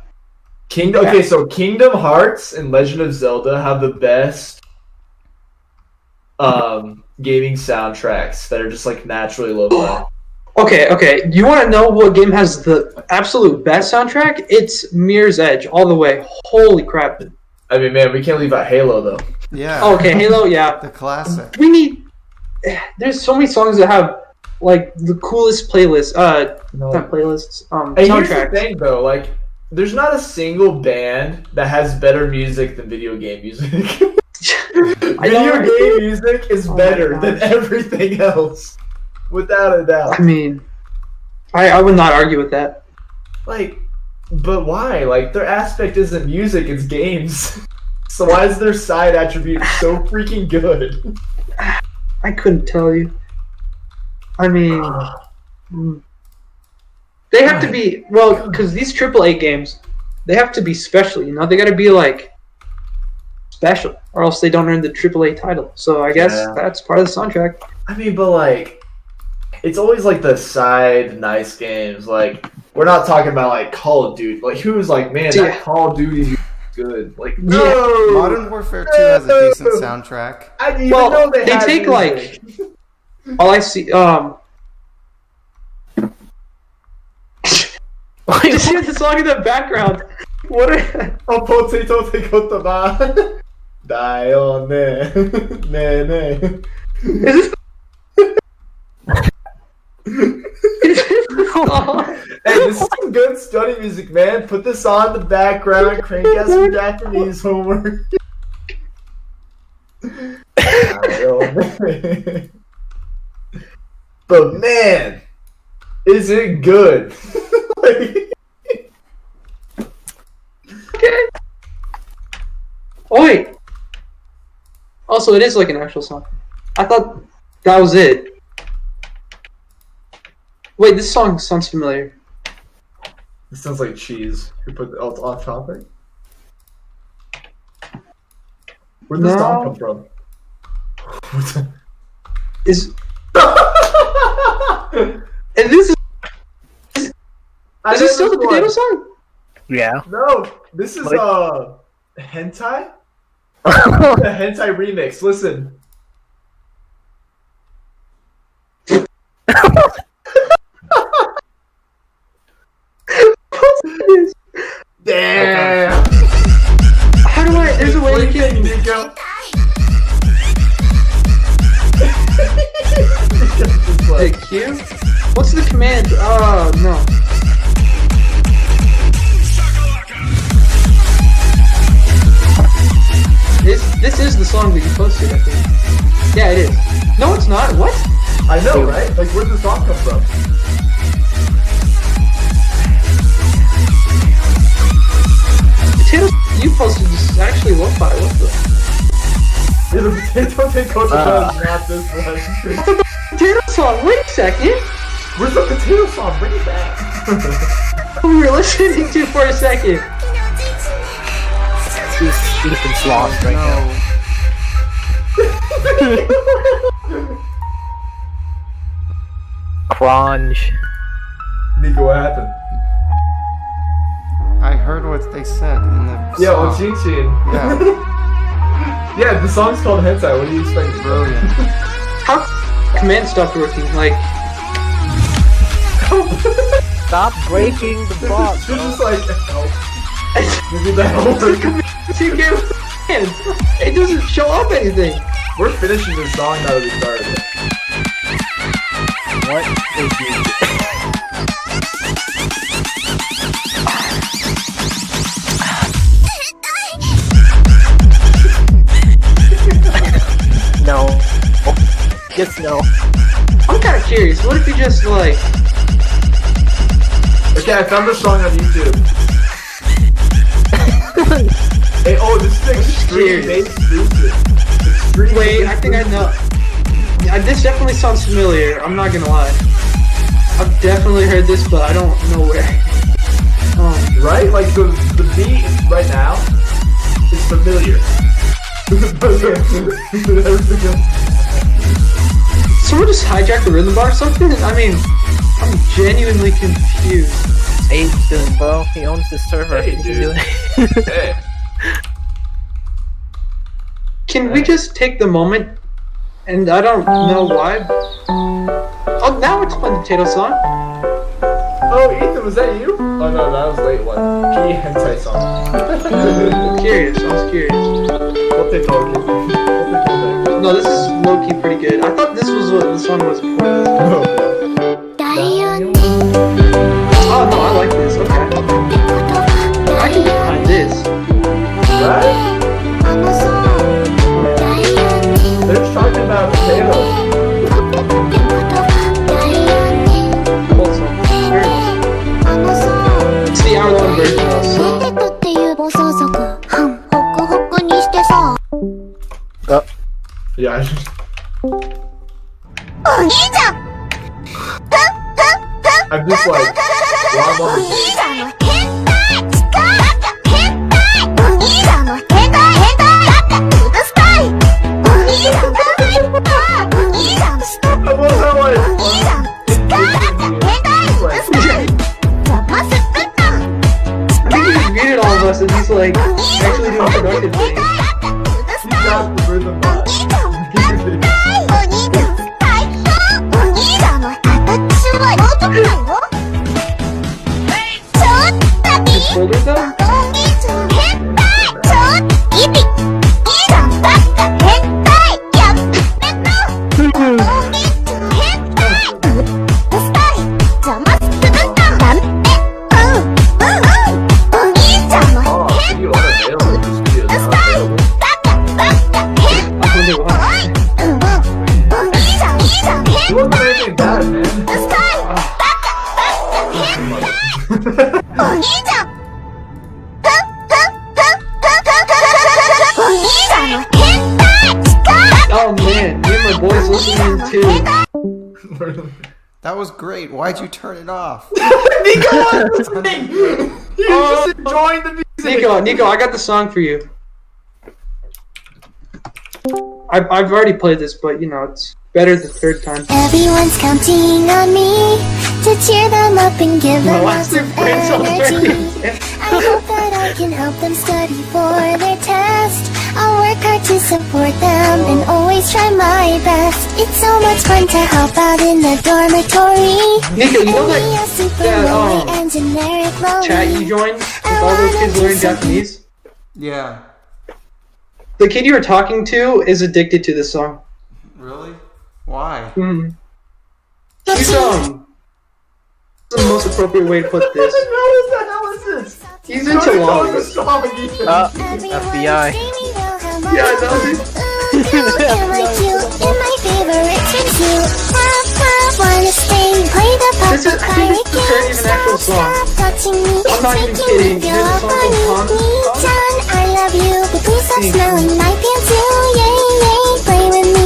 Kingdom. Okay, so Kingdom Hearts and Legend of Zelda have the best gaming soundtracks that are just like naturally lo-fi. okay. You want to know what game has the absolute best soundtrack? It's Mirror's Edge, all the way. Holy crap! I mean, man, we can't leave out Halo though. Yeah. Oh, okay, Halo, yeah. The classic. We need. There's so many songs that have like the coolest playlists. Not playlists. And here's the Soundtracks. thing though, like, there's not a single band that has better music than video game music. Video game music is better than everything else, without a doubt. I mean, I would not argue with that. Like, but why? Like, their aspect isn't music; it's games. So why is their side attribute so freaking good? I couldn't tell you. I mean, they have to be because these AAA games, they have to be special. You know, they got to be like special, or else they don't earn the AAA title. So I guess that's part of the soundtrack. I mean, but like, it's always like the side nice games. Like, we're not talking about like Call of Duty. Like, who's like, man, that Call of Duty is good. Like, no, Modern Warfare 2 has a decent soundtrack. I didn't even know they had take music. like all I see. Just hear the song in the background. What? Oh, potato te kotaba. Dayo ne ne. Is this song? Hey, this is some good study music, man. Put this on in the background. Crank out some Japanese homework. But man, is it good? Okay. Oh wait. Also, it is like an actual song. I thought that was it. Wait, this song sounds familiar. This sounds like cheese. You put off topic. Where'd this song come from? Is and this is this still the potato song? Yeah. No, this is hentai. The hentai remix. Listen. Damn. How do I? There's a way you can. Nico. Hey, Q? What's the command? Oh, no. This is the song that you posted, I think. Yeah, it is. No, it's not. What? I know, right? Like, where'd the song come from? Potato you posted is actually lo-fi. What the? Yeah, the potato takeover is not this one. Potato song. Wait a second. Where's the potato song? Bring it back. We were listening to for a second. Ethan's lost right now. Crunch. Nico, what happened? I heard what they said in the song. Yeah, well, Chin Chin. Yeah. Yeah, the song's called Hentai. What do you expect? Brilliant. How command stopped working? Like, Stop breaking the box. You're just like, help. Maybe that'll work. two game command. It doesn't show up anything. We're finishing this song now that we started. What is No. Just no. I'm kind of curious. What if you just like? Okay, I found the song on YouTube. Hey, oh, this is extreme bass boosted. Extreme Wait, bass I think I boosted. know. Yeah, this definitely sounds familiar. I'm not gonna lie. I've definitely heard this, but I don't know where. Right? Like the beat right now is familiar. Someone just hijacked the rhythm bar or something? I mean, I'm genuinely confused. Abe's doing, bro. He owns the server. Hey, He can dude. do it. Hey. Can we just take the moment? And I don't know why. Oh, now it's playing the potato song. Oh, Ethan, was that you? Oh no, that was late one. P hentai song. Curious. I was curious. We'll take all of it. We'll take all No, this is low-key pretty good. I thought this was what the song was before this. Oh no, I like this. Okay. I can get behind this. Right? Muted all of us, and he's like actually doing productive things. You got the rhythm bot. His shoulder though? Oh, you unavailable. This video is unavailable. I wonder why. You wasn't anything bad, man. Oh man, me and my boys listening to. That was great. Why'd you turn it off? Nico was listening. He was just enjoying the music. Nico, I got the song for you. I've already played this, but you know it's better the third time. Everyone's counting on me to cheer them up and give them My lots last two of friends all energy. turning. I hope that I can help them study for their test. I'll work hard to support them and always try my best. It's so much fun to help out in the dormitory. Nico, you know And we that are super lonely and generic lonely. chat you joined with all those kids learning Japanese? Yeah. The kid you were talking to is addicted to this song. Really? Why? He's the most appropriate way to put this. What the hell is this? He's into lollies. FBI. Yeah, I know this. This is, I think this is the current even actual song. I'm not even kidding. There's a song called Pond. I love you, but please stop smelling my pants too. Yay, yay, play with me.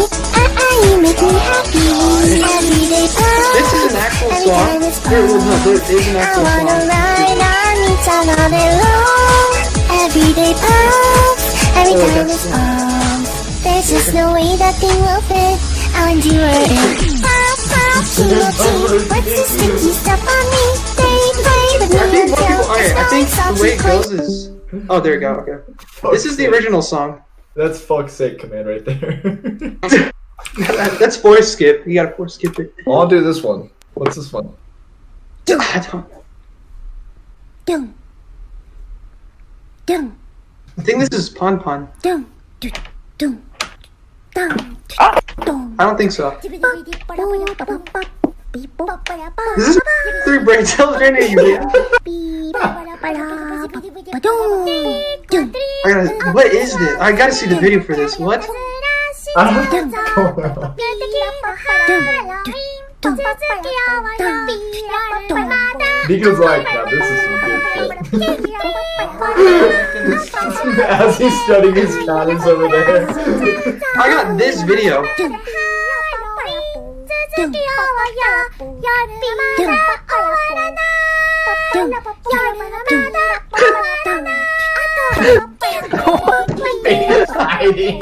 You make me happy. Everyday pop. This is an actual song. There is an actual I wanna song. ride on each other all day long. Everyday pop. Every time it's on. There's just no way that thing will fit. I'll endure it. Pop, pop, what's this sticky stuff on me? They play with me I think more until people. Alright, I think the way it goes is. Oh, there we go. Okay. This is the original song. That's fuck's sake command right there. That's force skip. You gotta force skip it. I'll do this one. What's this one? I don't. Dum. Dum. I think this is Pon Pon. Dum. Dum. Dum. Dum. Dum. I don't think so. This This is three brain cells right here, you man. What is this? I gotta see the video for this. What? I don't know. Nico's like, now this is some good shit. As he's studying his cannons over there. I got this video. He's hiding.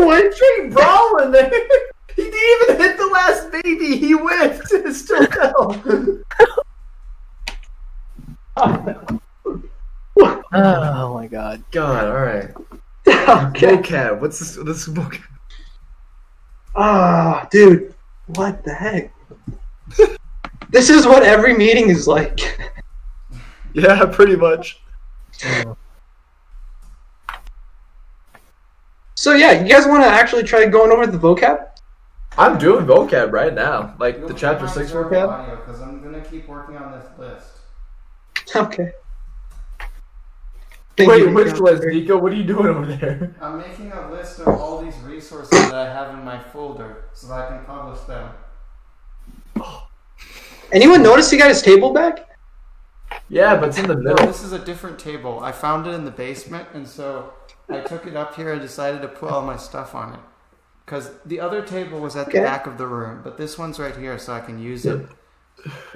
What? Straight brawling there. He didn't even hit the last baby. He whiffed. It still fell. Oh my god. God, alright. Okay. Vocab. What's this? This is vocab. Ah, dude. What the heck? This is what every meeting is like. Yeah, pretty much. So yeah, you guys want to actually try going over the vocab? I'm doing vocab right now. Like the chapter 6 vocab. Because I'm gonna keep working on this list. Okay. Thank Wait, you, which Nico. list, Nico? What are you doing over there? I'm making a list of all these resources that I have in my folder so that I can publish them. Anyone notice he got his table back? Yeah, but it's in the No, middle. this is a different table. I found it in the basement, and so I took it up here and decided to put all my stuff on it. Because the other table was at the back of the room, but this one's right here, so I can use it.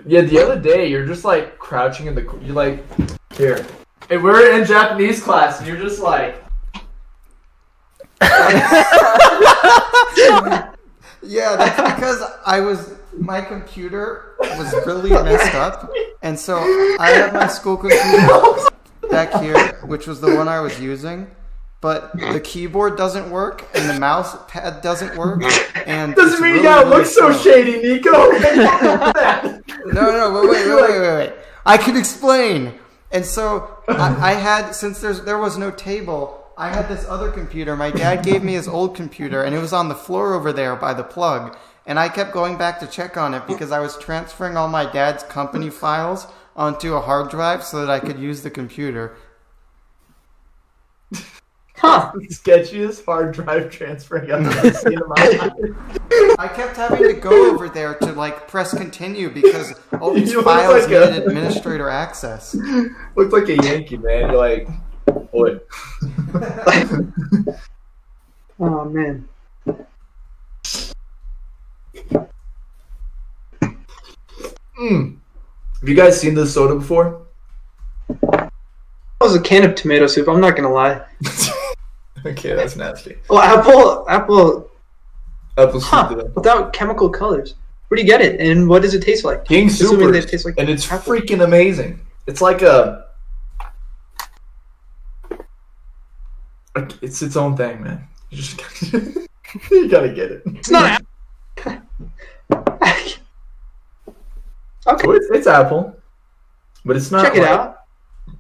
Yeah, the other day you're just like crouching in the. You're like, here. And we're in Japanese class, and you're just like. Yeah, that's because my computer was really messed up, and so I have my school computer back here, which was the one I was using, but the keyboard doesn't work, and the mouse pad doesn't work, and doesn't mean you gotta look so shady, Nico. No, but wait. I can explain. And so I had, since there was no table, I had this other computer. My dad gave me his old computer, and it was on the floor over there by the plug. And I kept going back to check on it because I was transferring all my dad's company files onto a hard drive so that I could use the computer. Huh. Sketchiest hard drive transferring I've ever seen in my life. I kept having to go over there to like press continue because all these files needed administrator access. Looked like a Yankee, man. You're like, boy. Oh man. Have you guys seen this soda before? That was a can of tomato soup. I'm not gonna lie. Okay, that's nasty. Oh, apple Soup. without chemical colors. Where do you get it, and what does it taste like? King Assuming that Soopers, it tastes like and it's apple. freaking amazing. It's like it's its own thing, man. You just you gotta get it. It's not. Okay, So it's apple, but it's not. check it like- out.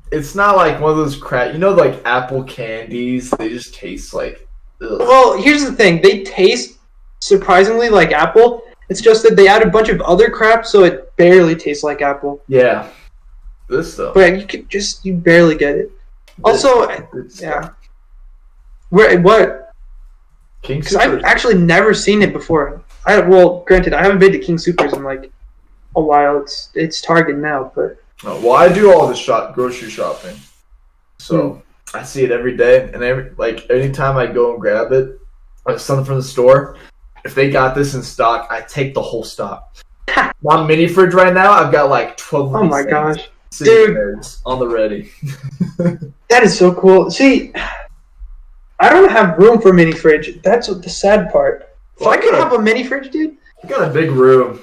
It's not like one of those crap. You know, like apple candies. They just taste like. Ugh. Well, here's the thing. They taste surprisingly like apple. It's just that they add a bunch of other crap, so it barely tastes like apple. Yeah, this stuff. But you barely get it. Also, Good stuff. yeah. What? King Because I've Soopers. actually never seen it before. Granted, I haven't been to King Supers in like a while. It's Target now, but Oh, well, I do all the grocery shopping, so I see it every day. And anytime I go and grab it, like something from the store, if they got this in stock, I take the whole stock. My mini fridge right now, I've got like 12. oh my gosh, sitting there on the ready. that is so cool. See, I don't have room for a mini fridge. That's the sad part. If I could have a mini fridge, dude. I got a big room.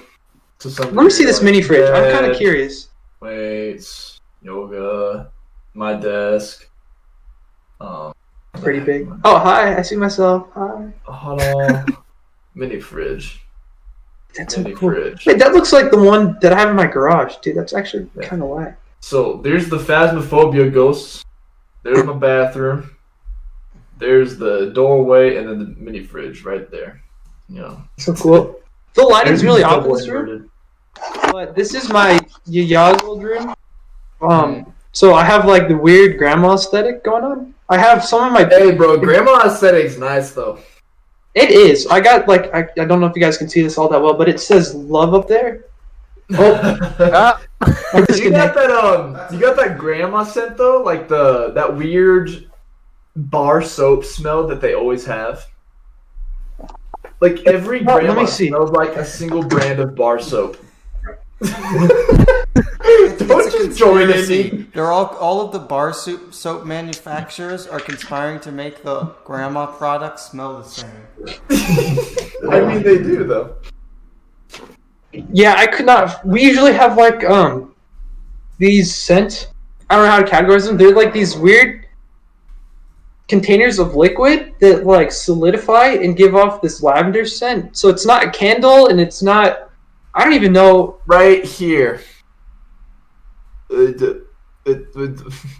Let me see this mini fridge. I'm kind of curious. Weights, yoga, my desk. Pretty big. Oh, hi. I see myself. Hi. Hold on. Mini fridge. That's so Mini cool. fridge. Wait, that looks like the one that I have in my garage, dude. That's actually Yeah. kind of whack. So there's the Phasmophobia ghosts. There's my bathroom. There's the doorway, and then the mini fridge right there. You know. So cool. The lighting's really off in double this room. inverted. But this is my Yaya's room. So I have like the weird grandma aesthetic going on. I have some of my. Hey, bro, grandma aesthetic's nice though. It is. I got like I don't know if you guys can see this all that well, but it says love up there. Ah, You got that you got that grandma scent though, like that weird bar soap smell that they always have. Like every Oh, let grandma me see. smells like a single brand of bar soap. It's Don't a just join in conspiracy. me. They're all of the bar soap manufacturers are conspiring to make the grandma products smell the same. I mean, they do though. Yeah, I could not. We usually have like these scents. I don't know how to categorize them. They're like these weird containers of liquid that like solidify and give off this lavender scent. So it's not a candle, and it's not. I don't even know. Right here.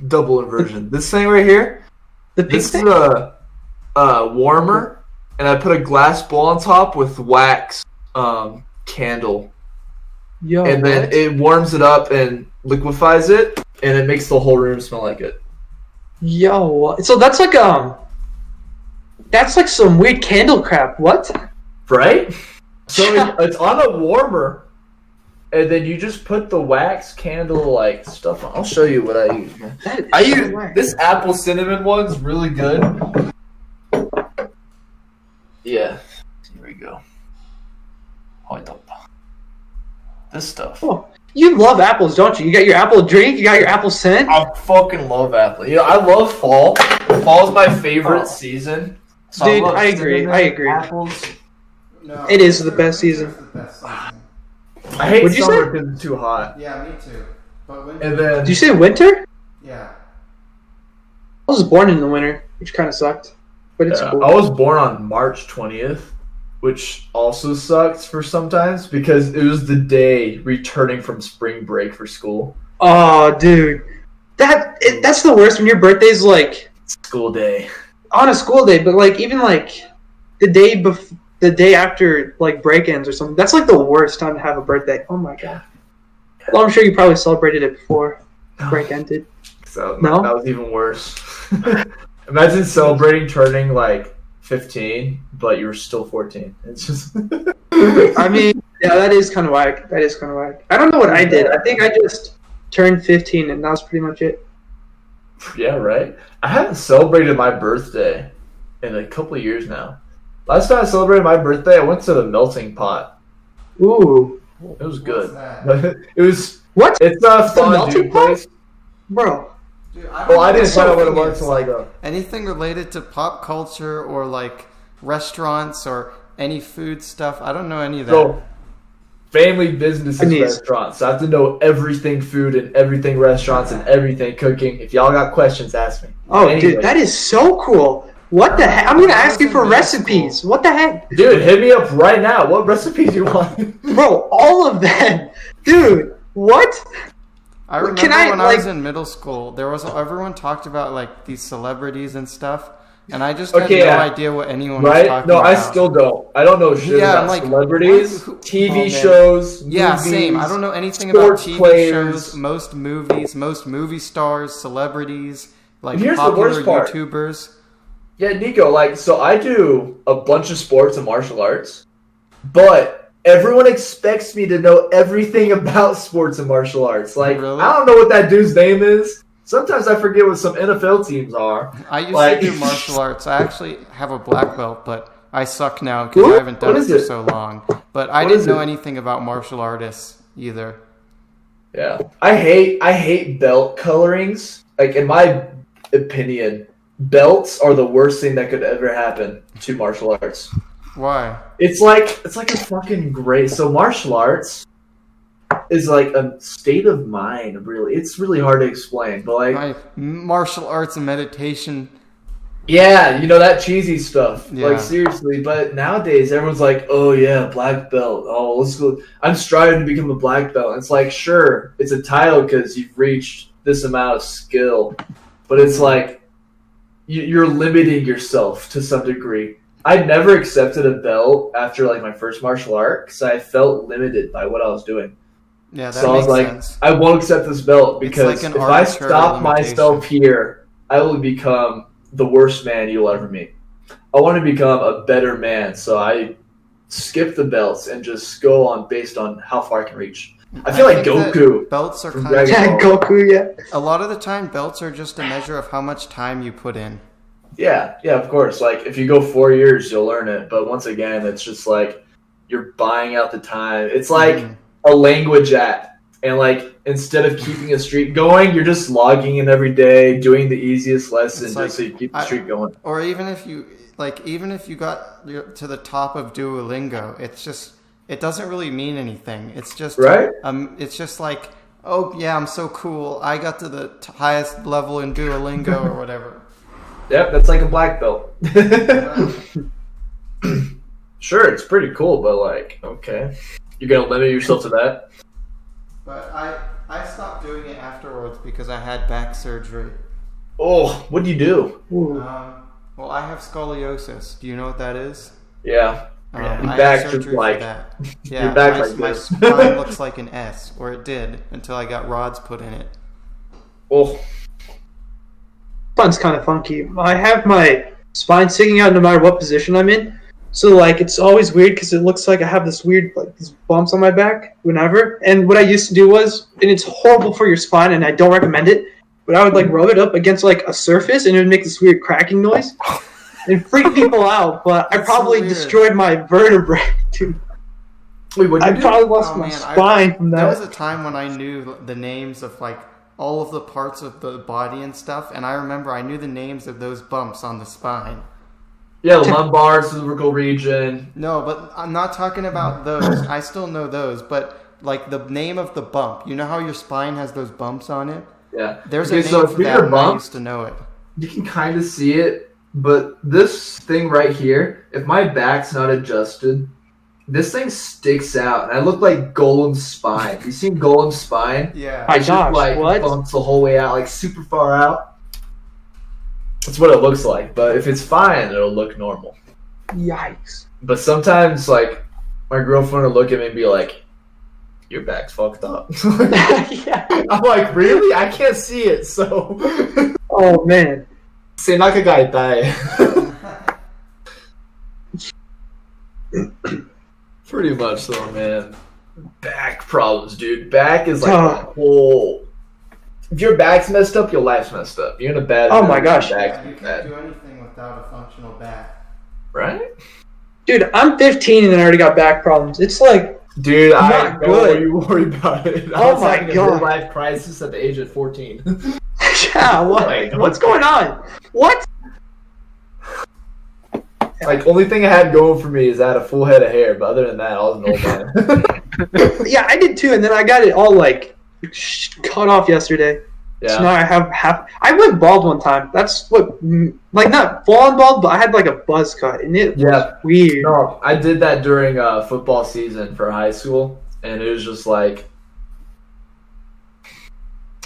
Double inversion. This thing right here. The pink This is thing. a warmer, and I put a glass bowl on top with wax candle, Yo, and then what? it warms it up and liquefies it, and it makes the whole room smell like it. Yo, what? So that's like some weird candle crap. What? Right? So it's on a warmer, and then you just put the wax candle like stuff on. I'll show you what I use. Man. That is I so use whack. this apple cinnamon one's really good. Yeah, go. This stuff. Oh, you love apples, don't you? You got your apple drink. You got your apple scent. I fucking love apple. You know, I love fall. Fall is my favorite season. So Dude, love I agree. cinnamon, I agree. Apples. No, It is the best season. It's the best season. I hate What'd you summer say? because it's too hot. Yeah, me too. But winter, And then Did you say winter? yeah. I was born in the winter, which kind of sucked, but it's cool. I was born on March 20th, which also sucks for sometimes because it was the day returning from spring break for school. Oh, dude, that's the worst when your birthday's like School day. on a school day, but like even like the day after like break ends or something. That's like the worst time to have a birthday. Oh my god. Well, I'm sure you probably celebrated it before break ended. So No? that was even worse. Imagine celebrating turning like 15, but you were still 14. It's just I mean, yeah, that is kind of whack. That is kind of whack. I don't know what I did. I think I just turned 15, and that was pretty much it. yeah, right. I haven't celebrated my birthday in a couple of years now. Last time I celebrated my birthday, I went to the melting pot. Ooh, It was good. that? But it was. what, It's a fondue melting pot? place. bro? Dude, I Well, I don't didn't know find out what it anything was until I go. anything related to pop culture or like restaurants or any food stuff. I don't know any of that. So, family businesses, Chinese. restaurants. So I have to know everything food and everything restaurants and everything cooking. If y'all got questions, ask me. Oh, Anyway. dude, that is so cool. What the heck? I'm gonna ask you for recipes. What the heck, Dude, hit me up right now. What recipes you want? bro? All of them, dude. What? I remember Can I, when I like- was in middle school, there was everyone talked about like these celebrities and stuff, and I just had Okay, no yeah. idea what anyone was Right? talking No, about. I still don't. I don't know shit Yeah, about I'm like, celebrities, what? TV Oh, man. shows, Yeah, movies, same. I don't know anything about sports TV players. shows, most movies, most movie stars, celebrities, like Here's the popular worst part. YouTubers. Yeah, Nico, like, so I do a bunch of sports and martial arts, but everyone expects me to know everything about sports and martial arts. Like, Really? I don't know what that dude's name is. Sometimes I forget what some NFL teams are. I used Like- to do martial arts. I actually have a black belt, but I suck now because I haven't done What it is for it? so long. But I What didn't is know it? anything about martial artists either. Yeah. I hate belt colorings. Like, in my opinion, belts are the worst thing that could ever happen to martial arts. Why? It's like a fucking great. So martial arts is like a state of mind. Really, it's really hard to explain. But like, My martial arts and meditation. yeah, you know that cheesy stuff. Yeah. Like seriously. But nowadays, everyone's like, "Oh yeah, black belt. Oh, let's go." I'm striving to become a black belt. And it's like, sure, it's a title because you've reached this amount of skill, but it's like you're limiting yourself to some degree. I never accepted a belt after like my first martial art because I felt limited by what I was doing. Yeah, that So I was makes like, sense. I won't accept this belt It's because like an if I arbitrary stop myself limitation. here, I will become the worst man you'll ever meet. I want to become a better man, so I skip the belts and just go on based on how far I can reach. I feel like think that Goku. Belts are from kind of. Dragon Yeah, Goku. Yeah. A lot of the time, belts are just a measure of how much time you put in. Yeah, of course. Like, if you go 4 years, you'll learn it. But once again, it's just like you're buying out the time. It's like Mhm. a language app. And, like, instead of keeping a streak going, you're just logging in every day, doing the easiest lesson It's just like- so you keep the I- streak going. Or even if you got to the top of Duolingo, it doesn't really mean anything. It's just Right? It's just like, oh yeah, I'm so cool. I got to the highest level in Duolingo or whatever. Yep, that's like a black belt. Sure, it's pretty cool, but, like, okay. You're going to limit yourself to that? But I stopped doing it afterwards because I had back surgery. Oh, what do you do? Ooh. Well, I have scoliosis. Do you know what that is? Yeah. Your Your back's just like- that. Yeah, back's my, like my this. spine looks like an S, or it did until I got rods put in it. Oh, Spine's kind of funky. I have my spine sticking out no matter what position I'm in. So, like, it's always weird because it looks like I have this weird, like, these bumps on my back whenever. And what I used to do was, and it's horrible for your spine, and I don't recommend it, but I would, like, rub it up against, like, a surface, and it would make this weird cracking noise. and freak people out, but I That's so probably weird. destroyed my vertebrae, dude. Wait, what I did you do? probably lost Oh, my man, spine from There was that. a time when I knew the names of like all of the parts of the body and stuff, and I remember I knew the names of those bumps on the spine. Yeah, lumbar, cervical region. No, but I'm not talking about those. I still know those, but like the name of the bump. You know how your spine has those bumps on it? Yeah. There's Okay, a name so for for that, your and I bump, used to know it. you can kind of see it, but this thing right here, if my back's not adjusted, this thing sticks out, and I look like Golem's spine. You seen Golem's spine? Yeah. My It's just, gosh, like what? bumps the whole way out, like super far out. That's what it looks like, but if it's fine, it'll look normal. Yikes. But sometimes, like, my girlfriend will look at me and be like, your back's fucked up. Yeah. I'm like, really? I can't see it, so... Oh, man. 背中が痛い. Pretty much though, man. Back problems, dude. Back is like a whole... If your back's messed up, your life's messed up. You're in a bad... Oh my gosh. Yeah, you Back's can't bad. do anything without a functional back. Right? Dude, I'm 15 and I already got back problems. It's like, Dude, I Not don't good. you worry about it. I Oh was my having a God. midlife crisis at the age of 14. yeah, what? Like, What's going on? What? Like, only thing I had going for me is I had a full head of hair, but other than that, I was an old man. Yeah, I did too, and then I got it all like cut off yesterday. So now Yeah. I have half. I went bald one time. That's what, like, not full on bald, but I had like a buzz cut, and it was Yeah. weird. No, I did that during football season for high school, and it was just like...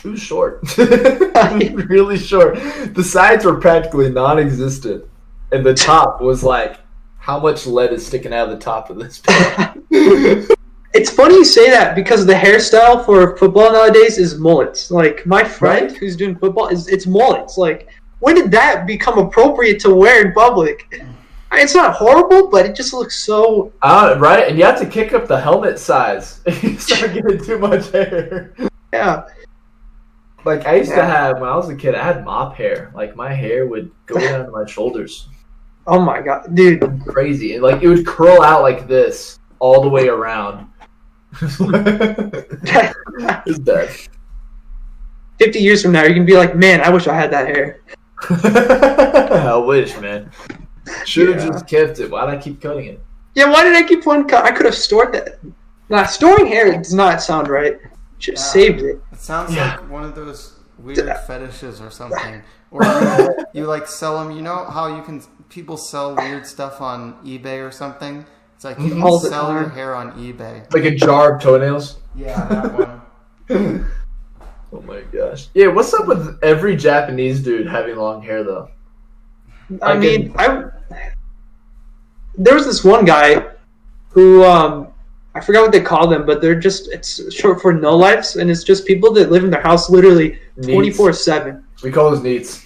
It was short. It was really short. The sides were practically non-existent, and the top was like, how much lead is sticking out of the top of this pen? It's funny you say that because the hairstyle for football nowadays is mullets. Like my friend Right. who's doing football it's mullets. Like when did that become appropriate to wear in public? I mean, it's not horrible, but it just looks so. Right? And you have to kick up the helmet size if you start getting too much hair. Yeah. Like, I used to Yeah. have, when I was a kid, I had mop hair. Like, my hair would go down to my shoulders. Oh my god, dude. Crazy. And, like, it would curl out like this all the way around. It's dead. 50 years from now, you're gonna be like, man, I wish I had that hair. I wish, man. Should have Yeah. just kept it. Why'd I keep cutting it? Yeah, why did I keep one cut? I could have stored that. Nah, storing hair does not sound right. Should have saved it. It sounds Yeah. like one of those weird fetishes or something. Or you like sell them. You know how you can people sell weird stuff on eBay or something. It's like you can All the sell your time. hair on eBay. Like a jar of toenails? Yeah, that one. Oh my gosh. Yeah, what's up with every Japanese dude having long hair, though? I Like mean, there was this one guy who I forgot what they call them, but it's short for no lives, and it's just people that live in their house literally Neats. 24/7. We call those neats.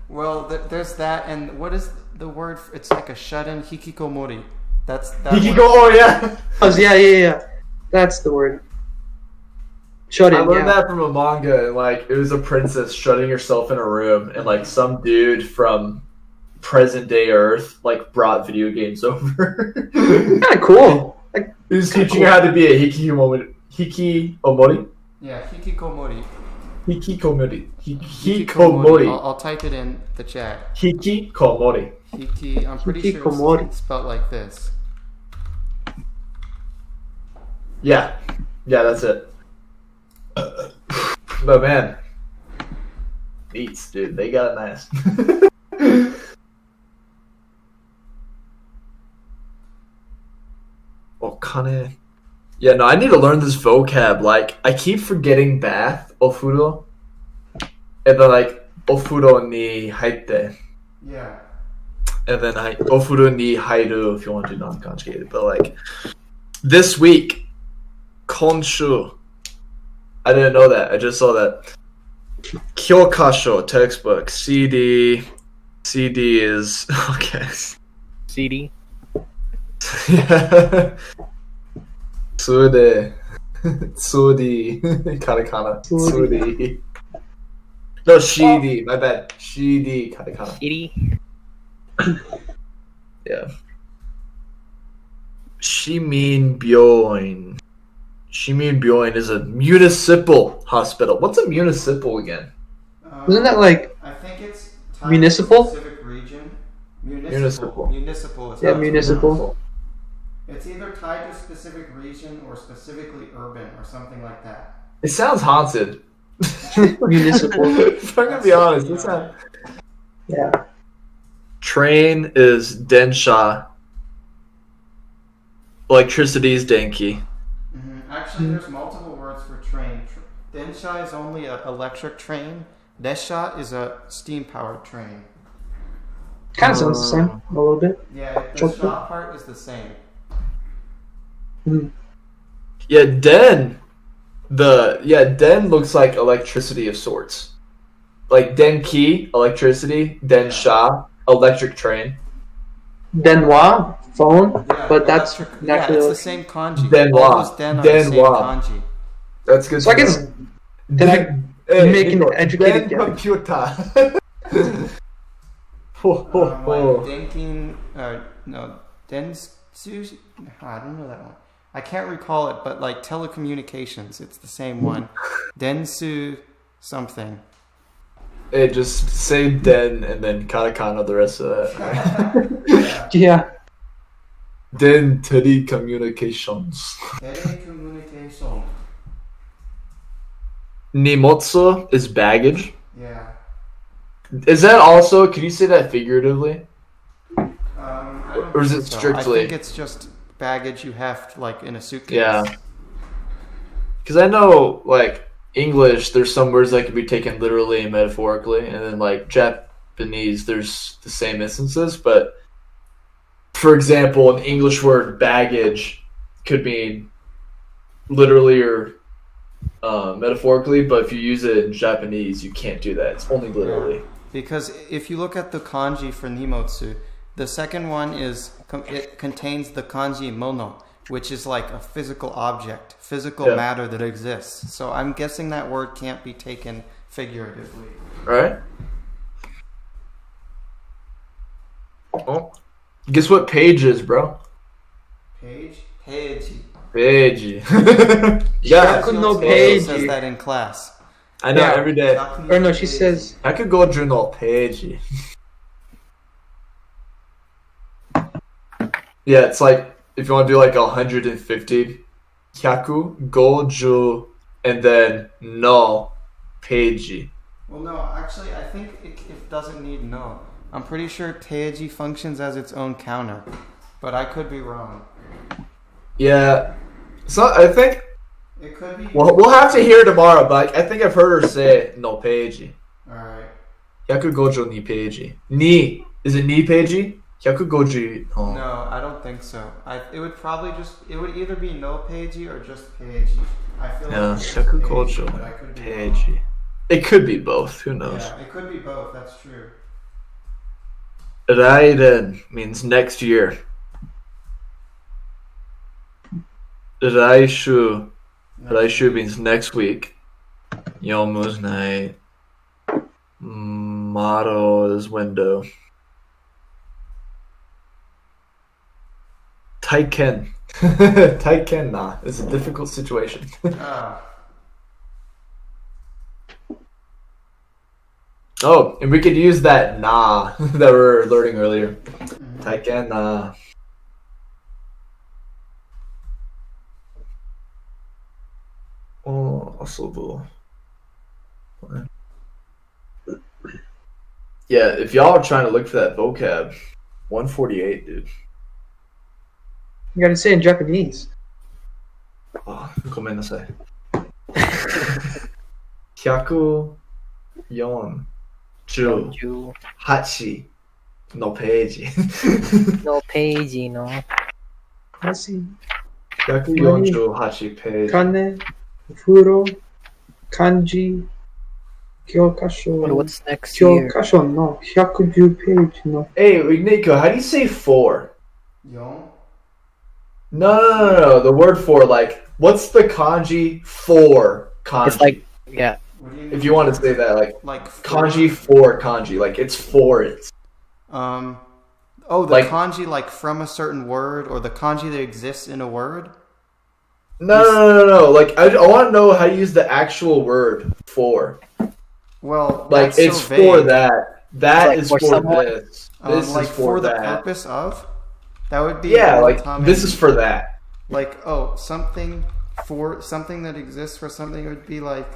Well, there's that, and what is the word? It's like a shut-in hikikomori. That's that. one. Hikiko, oh yeah! Oh, yeah. That's the word. Shut I in. learned Yeah. that from a manga, and like, it was a princess shutting herself in a room, and like, some dude from present day Earth, like, brought video games over. Kind of cool. Like, He was teaching her how to be a hikikomori. Yeah, hikikomori. Hikikomori. Hikikomori. I'll type it in the chat. Hikikomori. I'm pretty sure Hikikomori. it's spelled like this. Yeah, that's it. But man, neats, dude. They got it nice. Okane. Yeah, no, I need to learn this vocab. Like, I keep forgetting bath, ofuro, and then like ofuro ni haite, Yeah. and then ofuro ni hairu if you want to do non-conjugated. But like this week, konshu. I didn't know that. I just saw that. Kyokasho textbook. CD is okay. CD. Yeah. Tsude. Tsudi. Katakana. Tsudi. No, Shidi. My bad. Shidi. Katakana. CD. Yeah. Shiminbyoin. Shiminbyoin is a municipal hospital. What's a municipal again? Isn't that like I think it's tied municipal? To a specific region. Municipal. Municipal is Yeah, not municipal. It's either tied to a specific region or specifically urban or something like that. It sounds haunted. Municipal. If I'm gonna be honest, it sounds. Yeah. Train is densha. Electricity is denki. Actually, there's multiple words for train. Densha is only an electric train. Desha is a steam-powered train. Kind of sounds the same a little bit. Yeah, the sha part is the same. Yeah, den looks like electricity of sorts. Like denki, electricity, densha, electric train. Denwa, phone, Yeah, but that's electric, naturally. it's the same kanji. Denwa. All those den are the same Denwa. kanji. That's good. So I to guess know. then I Hey, make an Nico, educated den guess. computer. Ho, ho, ho. Like denkin, densu. I don't know that one. I can't recall it, but like telecommunications, it's the same one. Densu something. Hey, just say den and then katakana the rest of that. Right? Yeah. Den telecommunications. Telecommunication. Nimotsu is baggage. Yeah. Is that also? Can you say that figuratively? I don't Or is think it so. strictly- I think it's just baggage you have like in a suitcase. Yeah. Because I know, like, English, there's some words that can be taken literally and metaphorically, and then, like, Japanese, there's the same instances, but, for example, an English word baggage could mean literally or metaphorically, but if you use it in Japanese, you can't do that. It's only literally. Because if you look at the kanji for nimotsu, the second one is it contains the kanji mono, which is like a physical object, physical matter that exists. So I'm guessing that word can't be taken figuratively. Right? Oh. Guess what page is, bro? Page? Peiji. Page. Yeah. Shaku no Peiji says peiji. that in class. I know, Yeah. every day. Or no, she says I could go through no page. Yeah, it's like if you want to do like 150, hyaku, goju, and then no page. Well, no, actually, I think it doesn't need no. I'm pretty sure Teiji functions as its own counter, but I could be wrong. Yeah, so I think It could be. we'll have to hear tomorrow, but I think I've heard her say no page. Alright. Hyaku goju ni page. Ni is it ni page? Hyaku goju. Oh. No, I don't think so. It would probably it would either be no Peiji or just Peiji. I feel Yeah, like it's Hyaku Peiji, but I goju could be page. wrong. It could be both. Who knows? Yeah, it could be both. That's true. Raiden means next year. Raishu means next week. Yomu's night. Motto is window. Taiken. Taiken na. It's a difficult situation. Ah, Oh, and we could use that na that we were learning earlier. Taiken na. Oh, asobu. Yeah, if y'all are trying to look for that vocab, 148, dude. you gotta say in Japanese. Oh, ごめんなさい。148 You のページ。 no page, no. I see. 148ページ。 Kane, furo, kanji, kyokasho. But what's next year? Kyokasho no 110 page no. Hey, Nico, how do you say for? Yon? No. The word for, like, what's the kanji for kanji? It's like, yeah. What do you mean? if you want to say that, like, Like kanji for kanji, like, it's for it. Oh, the Like- kanji like from a certain word, or the kanji that exists in a word? No. Like I want to know how to use the actual word for. Well, Like that's it's so for vague. that. That Like is for for someone? this. This Like is for the that. purpose of? That would be Yeah, like tame. this is for that. Like, something for something that exists for something would be like,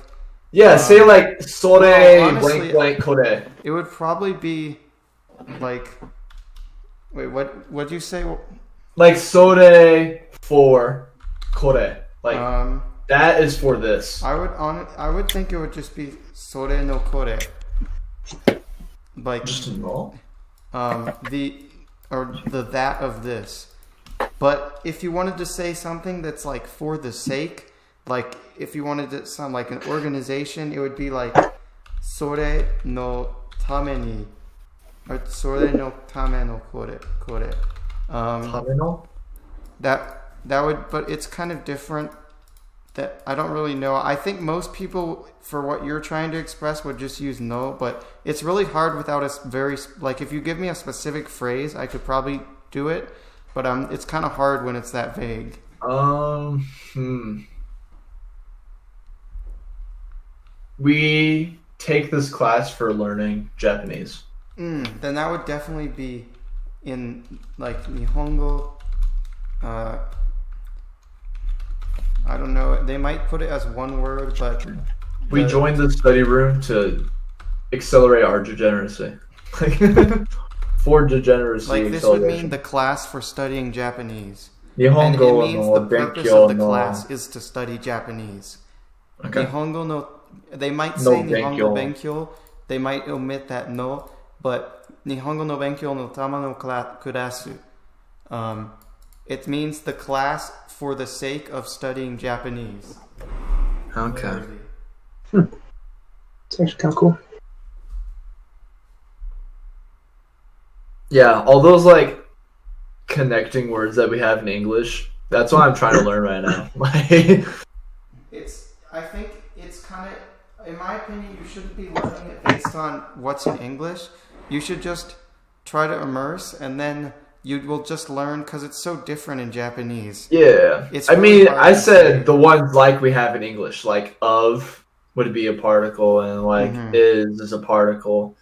Yeah, say like sore well, honestly, blank kore. it would probably be like, wait, what'd you say? Like sore for kore. Like that is for this. I would think it would just be sore no kore. Like Just no. the that of this. But if you wanted to say something that's like for the sake, like if you wanted to sound like an organization, it would be like sore no tame ni, or sore no tame no kore. Tameno? That would, but it's kind of different. That I don't really know. I think most people, for what you're trying to express, would just use no, but it's really hard without a very, like, if you give me a specific phrase, I could probably do it, but it's kind of hard when it's that vague. We take this class for learning Japanese. Then that would definitely be in like Nihongo. I don't know. They might put it as one word, but We joined the study room to accelerate our degeneracy. For degeneracy like this would acceleration. mean the class for studying Japanese. And it Nihongo means no the purpose benkyo of the no. class is to study Japanese. Okay. Nihongo no, they might No say Nihongo benkyo. benkyo. They might omit that no, but Nihongo no benkyo no tama no kurasu. It means the class for the sake of studying Japanese. Okay. It's actually kind of cool. Yeah, all those like connecting words that we have in English. That's what I'm trying to learn right now. Like, I think it's kind of, in my opinion, you shouldn't be learning it based on what's in English. You should just try to immerse, and then you will just learn, because it's so different in Japanese. yeah. It's I really mean, hard I to said say. the ones like we have in English, like of would be a particle and like is a particle.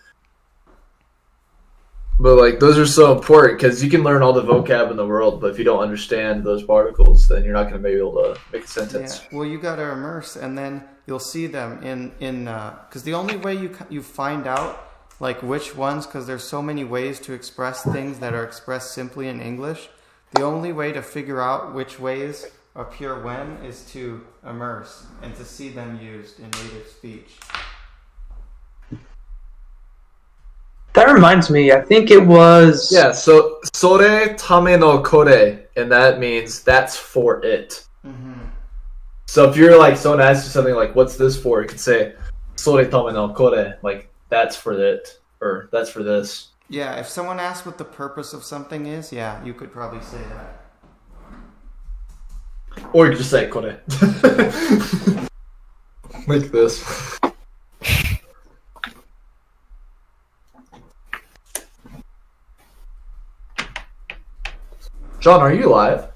But like those are so important because you can learn all the vocab in the world, but if you don't understand those particles, then you're not going to be able to make a sentence. Yeah. Well, you got to immerse, and then you'll see them in because the only way you find out like which ones, because there's so many ways to express things that are expressed simply in English. The only way to figure out which ways appear when is to immerse and to see them used in native speech. That reminds me, I think it was... Yeah, so sore tame no kore, and that means that's for it. So if you're like someone asks you something like, "What's this for?" You could say sore tame no kore, like that's for it, or that's for this. Yeah, if someone asks what the purpose of something is, yeah, you could probably say that. Or you could just say kore. Like this. John, are you live?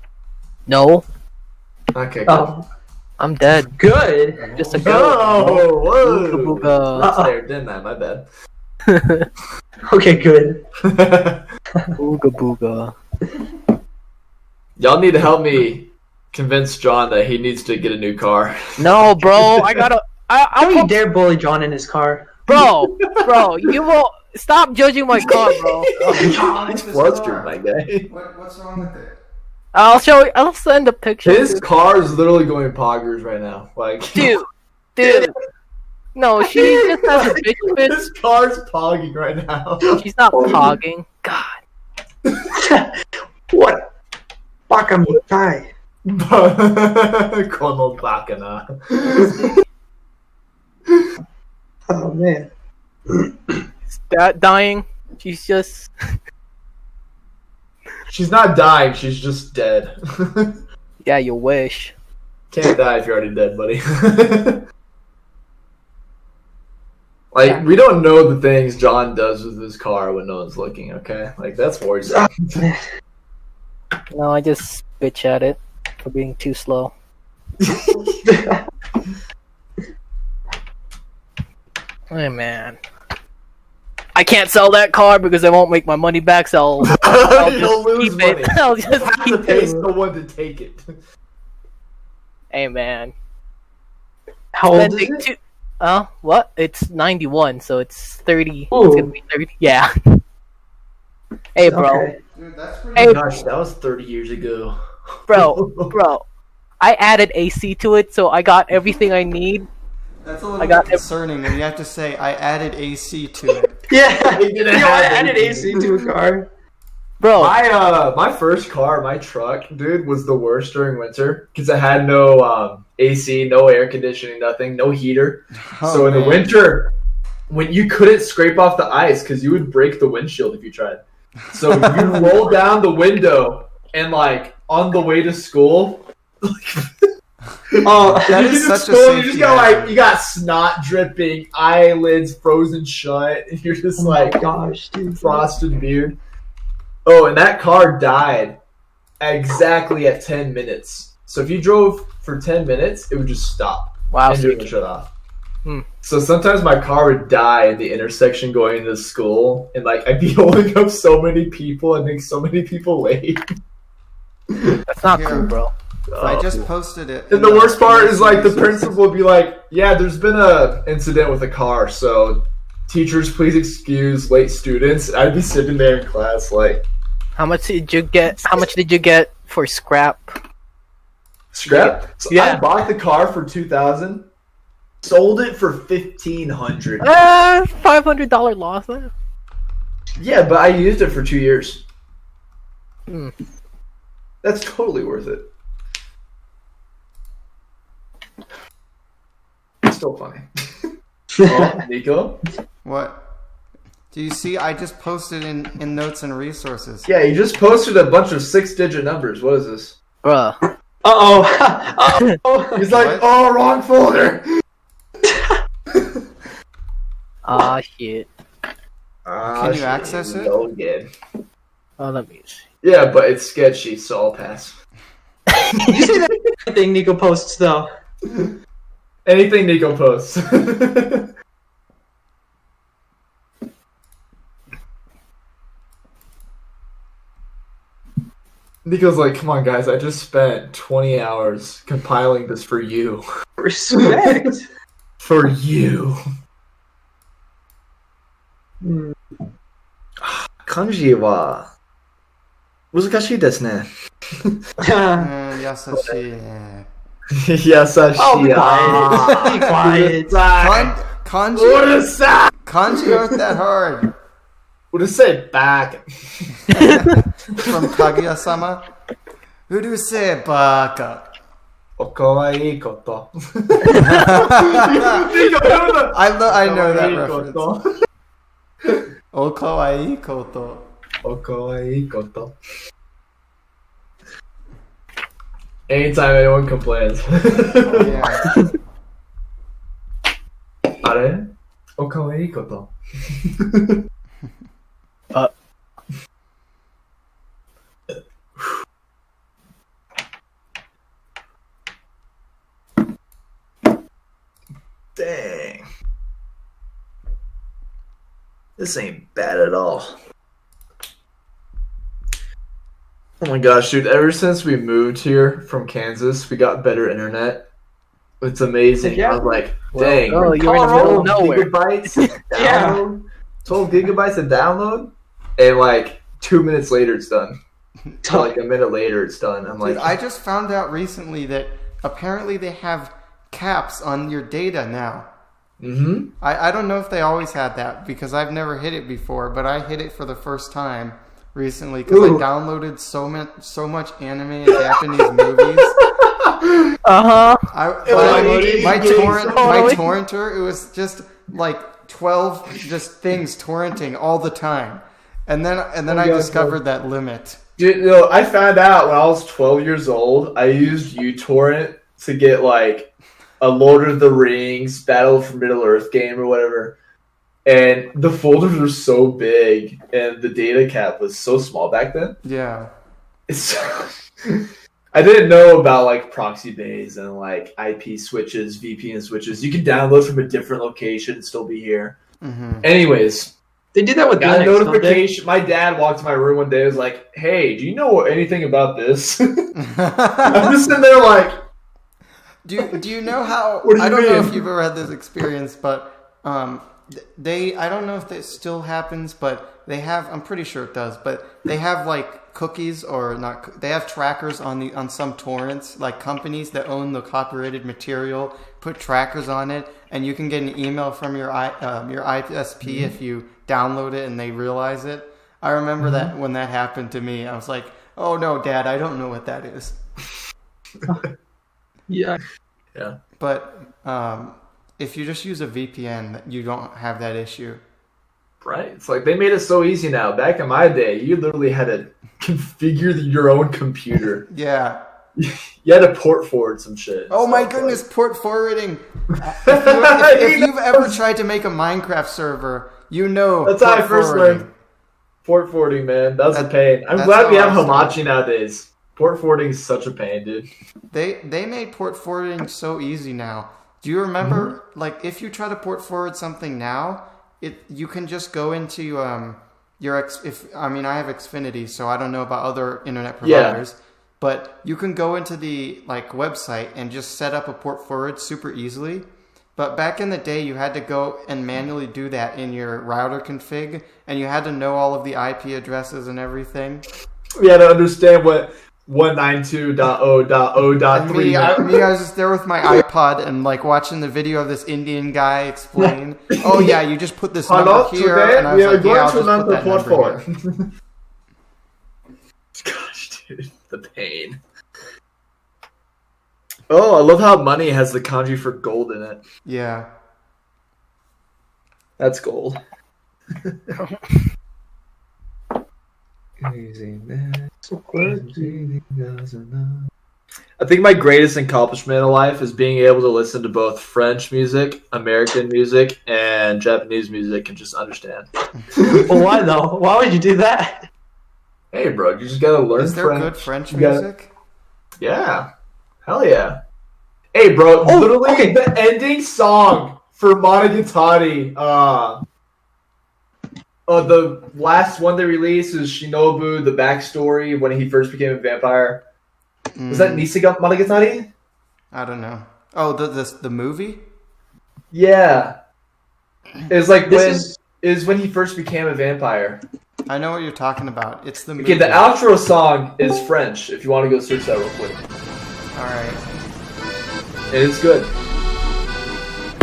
No, Okay, good. Oh, I'm dead. good. Just a go. Oh, whoa! Ooga booga. That's there, didn't I? My bad. Okay, good. Ooga booga. Y'all need to help me convince John that he needs to get a new car. No, bro, I gotta. How you dare bully John in his car? Bro, you won't stop judging my car, bro. He's flustered, my guy. What's wrong with it? I'll show you. I'll send a picture. His car is literally going poggers right now. Like, dude. No, she just has a bitch fit. his car's pogging right now. She's not pogging. God. What? Bakamutai. Kono bakana. Oh, man. That dying. She's just. She's not dying, she's just dead. Yeah, you wish. Can't die if you're already dead, buddy. Like, we don't know the things John does with his car when no one's looking, okay? Like, that's worrisome. No, I just bitch at it for being too slow. Hey man, I can't sell that car because I won't make my money back. So I'll You'll just lose keep money. it. I'll You just have to keep pay it. someone to take it. Hey man, How old is spending it? two. What? It's 91, so it's 30. Ooh. It's gonna be 30. Yeah. Hey bro, Okay. Dude, that's pretty Hey. Gosh, that was 30 years ago. bro. I added AC to it, so I got everything I need. That's a little I got bit concerning when you have to say I added AC to it. Yeah. He didn't Yo, I have added AC. AC to a car. Bro, My first car, my truck, dude, was the worst during winter because it had no AC, no air conditioning, nothing, no heater. Oh, So in the man. winter, when you couldn't scrape off the ice because you would break the windshield if you tried. So you roll down the window and like on the way to school, Oh, That you is get to such a school, you safety just got hazard. like you got snot dripping, eyelids frozen shut, and you're just oh my like gosh, dude. frosted beard. Oh, and that car died exactly at 10 minutes. So if you drove for 10 minutes, it would just stop wow, and it sweet. would shut off. Hmm. So sometimes my car would die in the intersection going into school, and like I'd be holding up so many people and make so many people late. That's not Here. cool, bro. I just posted it. And the worst part is like the principal would be like, "Yeah, there's been a incident with a car, so teachers, please excuse late students." I'd be sitting there in class like, How much did you get? How much did you get for scrap? "Scrap." So Yeah. I bought the car for $2,000, sold it for $1,500. $500 loss. Huh? Yeah, but I used it for 2 years. Hmm. That's totally worth it. It's still funny. Oh, Nico? What? Do you see? I just posted in notes and resources. Yeah, you just posted a bunch of 6-digit numbers. What is this? Bruh. Uh-oh. Oh. He's like, What? "Oh, wrong folder." Ah, shit. Can you access it? So good. Oh, let me see. Yeah, but it's sketchy, so I'll pass. You see that thing Nico posts though? Anything Nico posts. Nico's like, "Come on, guys, I just spent 20 hours compiling this for you." Respect. For you. Hmm. 漢字は難しいですね。優しいね。優しい。 Oh, be quiet. Be quiet. Kanji aren't that hard. What does it say back? From Kaguya-sama. Uruse baka. おかわいいこと。I know that reference. O kawaii koto. おかわいいこと。Anytime anyone complains. Yeah. あれおかわいいこと。Dang. This ain't bad at all. Oh my gosh, dude. Ever since we moved here from Kansas, we got better internet. It's amazing. Yeah. I was like, dang. Oh, you're in the middle of nowhere. Gigabytes Yeah. download, 12 gigabytes of download, and like 2 minutes later it's done. So, like a minute later it's done. I'm like, Dude, I just found out recently that apparently they have caps on your data now. mm-hmm. I don't know if they always had that because I've never hit it before, but I hit it for the first time recently because I Ooh. downloaded so much anime and Japanese movies. Uh huh. My Totally. torrenter, it was just like 12 just things torrenting all the time, and then I yeah, discovered that limit. Dude, you know, I found out when I was 12 years old, I used uTorrent to get like a Lord of the Rings Battle for Middle Earth game or whatever. and the folders were so big, and the data cap was so small back then. Yeah. It's I didn't know about like proxy bays and like IP switches, VPN switches. You can download from a different location and still be here. Mm-hmm. Anyways, They did that with got a Linux, don't they? notification. My dad walked to my room one day and was like, "Hey, do you know anything about this?" I'm just sitting there like, Do you know how? What do you I don't know mean? if you've ever had this experience, but I don't know if this still happens, but they have. I'm pretty sure it does, but they have like cookies or not. They have trackers on some torrents, like companies that own the copyrighted material put trackers on it, and you can get an email from your ISP if you download it and they realize it. I remember that when that happened to me, I was like, "Oh no, Dad, I don't know what that is." Yeah. yeah. But if you just use a VPN, you don't have that issue. Right. It's like they made it so easy now. Back in my day, you literally had to configure your own computer. Yeah. You had to port forward some shit. Oh my goodness, port forwarding. If you've ever tried to make a Minecraft server, you know. That's how I first learned port forwarding, man. That's a pain. I'm glad we have Hamachi nowadays. Port forwarding is such a pain, dude. They made port forwarding so easy now. Do you remember, like, if you try to port forward something now, you can just go into I have Xfinity, so I don't know about other internet providers, but you can go into the like website and just set up a port forward super easily. But back in the day, you had to go and manually do that in your router config, and you had to know all of the IP addresses and everything. We had to understand what 192.0.0.3. I was just there with my iPod and like watching the video of this Indian guy explain. Oh yeah, you just put this number here, and I was like, yeah, I'll just put that number here. Gosh, dude, the pain. Oh, I love how money has the kanji for gold in it. Yeah. That's gold. I think my greatest accomplishment in life is being able to listen to both French music, American music, and Japanese music and just understand. Well, why though? Why would you do that? Hey, bro, you just gotta learn French. Is there good French music? Yeah. Hell yeah. Hey, bro, literally the ending song for Monogatari, the last one they released is Shinobu, the backstory when he first became a vampire. Was that Nishiga Monogatari? I don't know. Oh, the movie? Yeah. It's like when he first became a vampire. I know what you're talking about. It's the movie. Okay, the outro song is French, if you want to go search that real quick. Alright. It is good.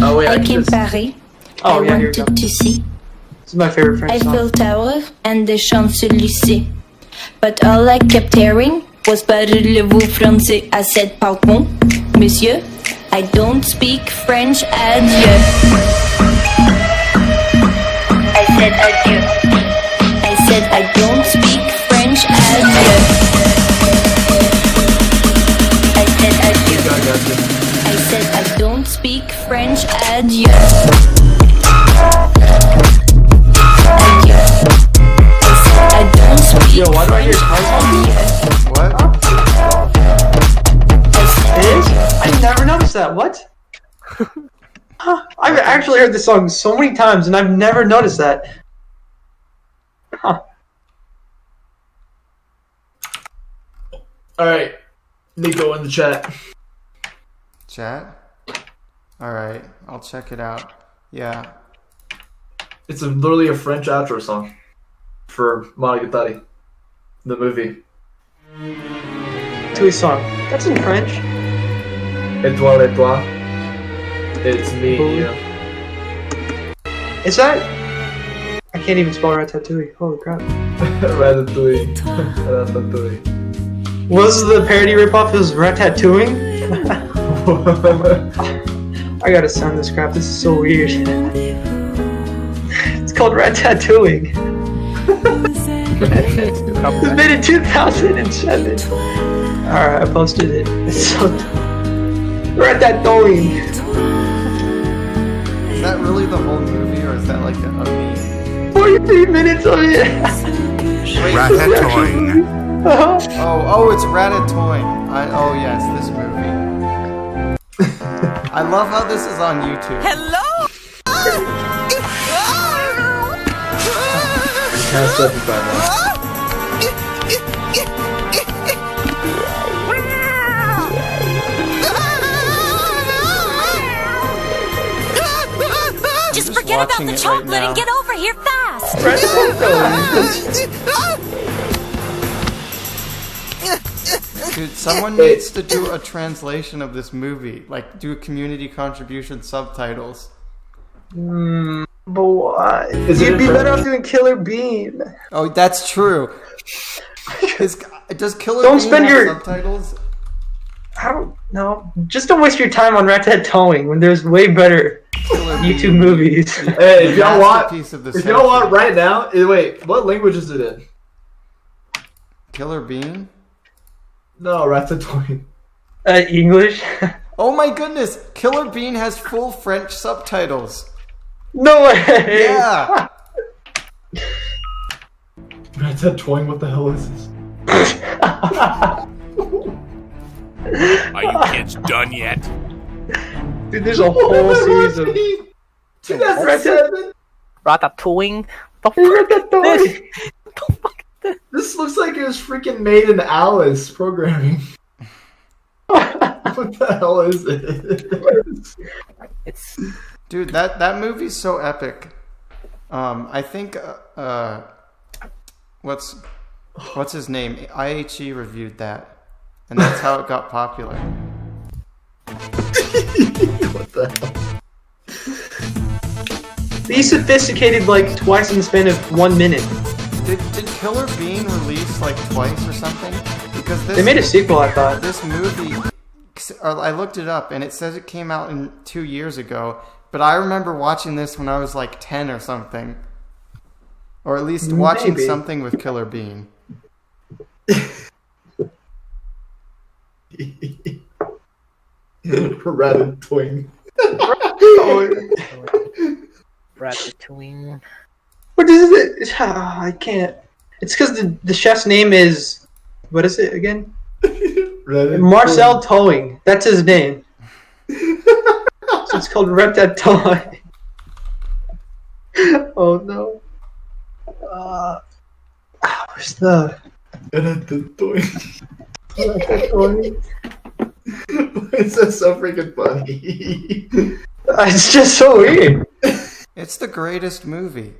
Oh, wait, Like in Paris, Oh, I yeah, here we go. wanted to see This is my favorite French song. Eiffel Tower and the Champs-Élysées. But all I kept hearing was parlez-vous français? I said, pardon, monsieur, I don't speak French, adieu. I said adieu. I said I don't speak French, adieu. I said adieu. I said I don't speak French, adieu. Adieu. I said I don't speak Yo, why do I hear French, tongues? adieu. What? I said It is? I never noticed that. What? Huh. I've actually heard this song so many times, and I've never noticed that. Huh. Alright. Nico in the chat. Chat? Alright, I'll check it out. Yeah. It's literally a French outro song for Monogatari, the movie. To his song. That's in French. Étoile, étoile. It's me, you. Is that? I can't even spell Ratatouille. Holy crap. Ratatouille. Ratatouille. Was the parody ripoff is Ratatouille? I gotta sound this crap. This is so weird. It's called Ratatouille. It was made in 2007. Alright, I posted it. It's so dumb. Ratatouille. Is that really the whole movie, or is that like a meme? 43 minutes of it. Wait, Ratatouille. oh, it's Ratatouille. Oh yes, this movie. I love how this is on YouTube. Hello? Past 75 now. Just forget about watching the it right chocolate now. and get over here fast. Dude, someone needs to do a translation of this movie. Like, do community contribution subtitles. But why? Is it You'd be in better French? off doing Killer Bean. Oh, that's true. Does Killer Don't Bean spend have your- subtitles? I don't know. Just don't waste your time on Ratatouille when there's way better Killer YouTube Bean. movies. Hey, if y'all want, Masterpiece of the if y'all want century. right now, wait, what language is it in? Killer Bean? No, Ratatouille. English? Oh my goodness! Killer Bean has full French subtitles. No way! Yeah! Ratatouille, what the hell is this? Are you kids done yet? Dude, there's a whole series of 2007? Ratatouille. The fuck is this? The fuck is this? This looks like it was freaking made in Alice programming. What the hell is it? It's Dude, that movie's so epic. I think what's his name? IHE reviewed that, and that's how it got popular. What the hell? They sophisticated like twice in the span of 1 minute. Did Killer Bean release like twice or something? Because this They made a sequel, I thought. this movie, I looked it up and it says it came out 2 years ago. But I remember watching this when I was like 10 or something, or at least watching Maybe. something with Killer Bean. Ratatouille. Ratatouille. What is it? I can't. It's because the chef's name is. What is it again? Marcel Towing. That's his name. So it's called Ratatouille. Oh no. Where's the. Ratatouille. It's just so freaking funny. It's just so weird. It's the greatest movie.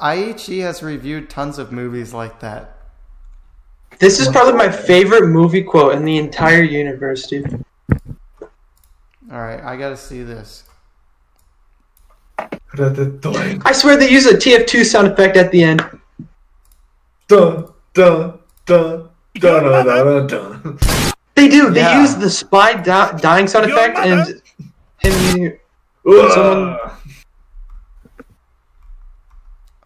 IHE has reviewed tons of movies like that. This is probably my favorite movie quote in the entire universe, dude. Alright, I gotta see this. Ratatouille. I swear they use a TF2 sound effect at the end. Dun, dun, dun, dun, dun, dun, dun. They do. They Yeah. use the spy dying sound effect and him using someone.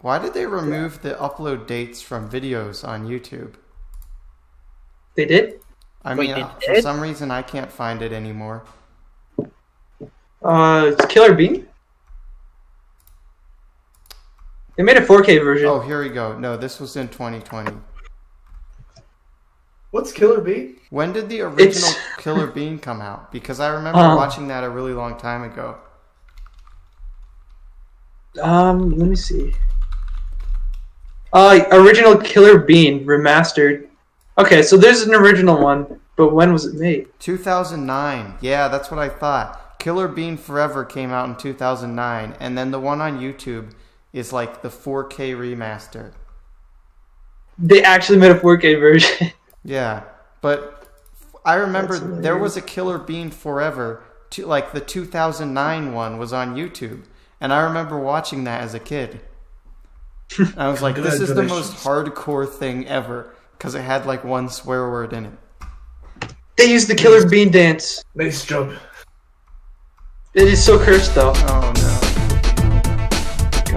Why did they remove the upload dates from videos on YouTube? They did. I Wait, mean, they for did? some reason I can't find it anymore. It's Killer Bean. They made a 4K version. Oh, here we go. No, this was in 2020. What's Killer Bee? When did the original It's- Killer Bean come out? Because I remember watching that a really long time ago. Let me see. Original Killer Bean remastered. Okay, so there's an original one, but when was it made? 2009. Yeah, that's what I thought. Killer Bean Forever came out in 2009, and then the one on YouTube is like the 4K remaster. They actually made a 4K version. Yeah, but I remember That's there was a Killer Bean Forever, like the 2009 one was on YouTube, and I remember watching that as a kid. I was like, this is the most hardcore thing ever, because it had like one swear word in it. They used the Killer Bean dance. Nice job. It is so cursed, though. Oh no.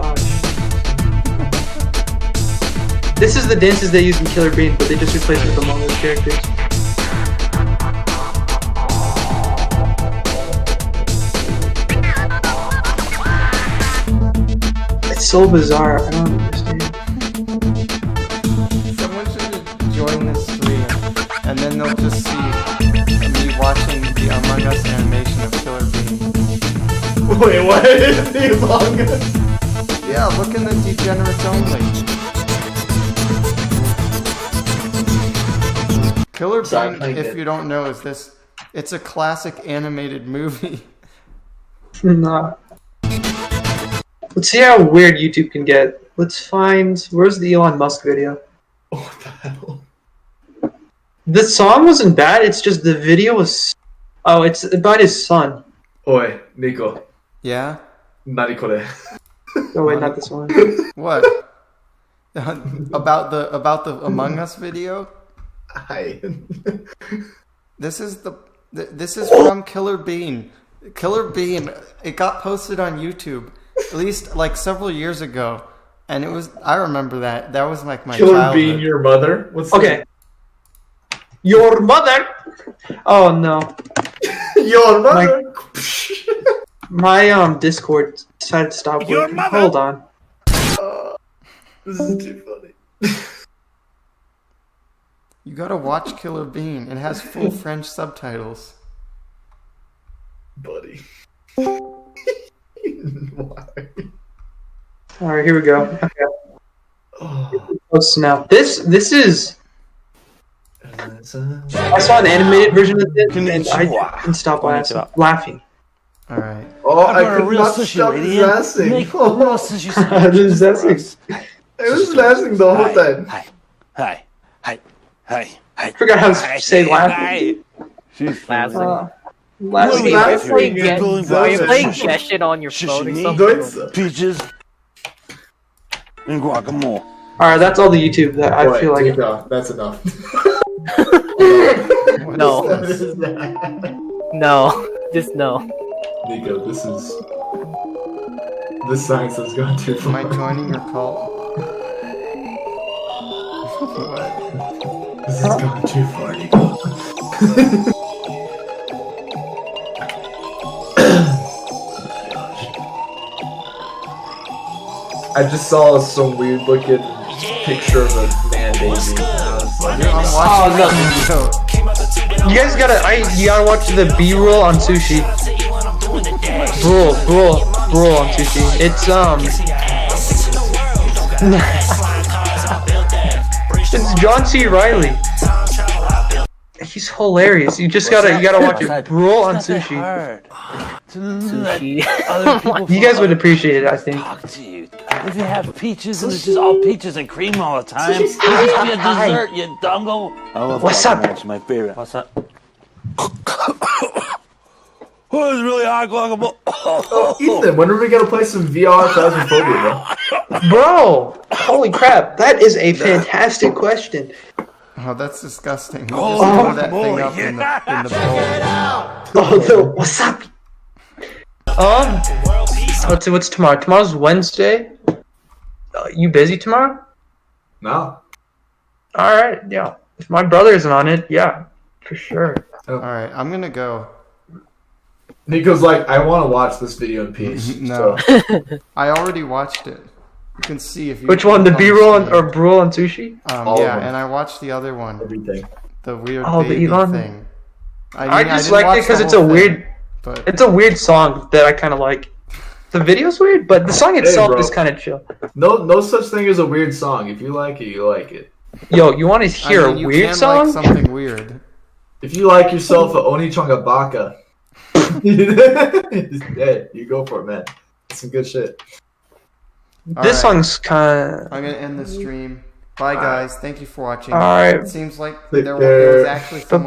Gosh. This is the dances they used in Killer Bean, but they just replaced it with among those characters. so bizarre. I don't understand. Someone should join this stream, and then they'll just see me watching the Among Us animation of Killer Bean. Wait, what? The Among Us? Yeah, look in the Degenerates only. Killer Bean, if you don't know, is this. It's a classic animated movie. Nah. Let's see how weird YouTube can get. Let's find. Where's the Elon Musk video? What the hell? The song wasn't bad, it's just the video was. Oh, it's about his son. Oi, Nico. Yeah? Narikore. Oh, wait, not this one. What? about the Among Us video? Hi. This is from Killer Bean. Killer Bean. It got posted on YouTube, at least like several years ago, and it was. I remember that. That was like my Killer childhood. Bean, your mother? What's Okay. Your mother! Oh no. Your mother? My Discord decided to stop Your working. mother! Hold on. This is too funny. You gotta watch Killer Bean. It has full French subtitles. Buddy. Why? Alright, here we go. Okay. Oh. Close now. This is. I saw an animated version of this, and I couldn't stop laughing. All right. Oh, I I'm a could real not sushi stop lady. zassing. Make a real sushi This is sandwich. I was zassing the whole time. Hi. I forgot how to say laughing. She's Laughing. Laughing. Are you playing Genshin on your phone or something? Deutsch. peaches and guacamole. Alright, that's all the YouTube that I feel like. No, that's enough. No. What is that? No. Just no. Nico, this science has gone too Am I far. joining your cult? What? This has gone too far, Nico. I just saw some weird looking picture of a man baby. And I was like, I'm watching the video. You guys you gotta watch the B-roll on sushi. Roll on sushi. It's it's John C. Reilly. He's hilarious. You gotta watch it. Roll on sushi. Sushi. You guys would appreciate it, I think. Talk to you. If you have peaches and it's just all peaches and cream all the time, it'll just be a dessert, you dungo. I love What's up? guacamole. It's my favorite. What's up? Oh, it's really hot guacamole. Ethan, when are we gonna play some VR Phasmophobia, bro? Bro! Holy crap, that is a fantastic question. Oh, that's disgusting. You Oh, just throw that thing boy, up in the bowl. Oh, the wasabi. What's tomorrow? Tomorrow's Wednesday. You busy tomorrow? No. All right, yeah. If my brother isn't on it, yeah, for sure. All right, I'm gonna go. Nico's like, I want to watch this video in peace. No, So. I already watched it. You can see if you. Which one? The click on B-roll screen. or Brule on sushi? All of Yeah, them. and I watched the other one, Everything. the weird Oh, the baby Elon- thing. I just didn't like watch it because the it's a whole thing, weird. But It's a weird song that I kind of like. The video's weird, but the song itself bro. is kind of chill. No such thing as a weird song. If you like it, you like it. Yo, you want to hear I mean, a you weird can song? like something weird. If you like yourself a Onichonga Baka, hey, you go for it, man. It's some good shit. This All right. song's kind of. I'm gonna end the stream. Bye, guys. Thank you for watching. All right. It seems like Take there care. was actually someone.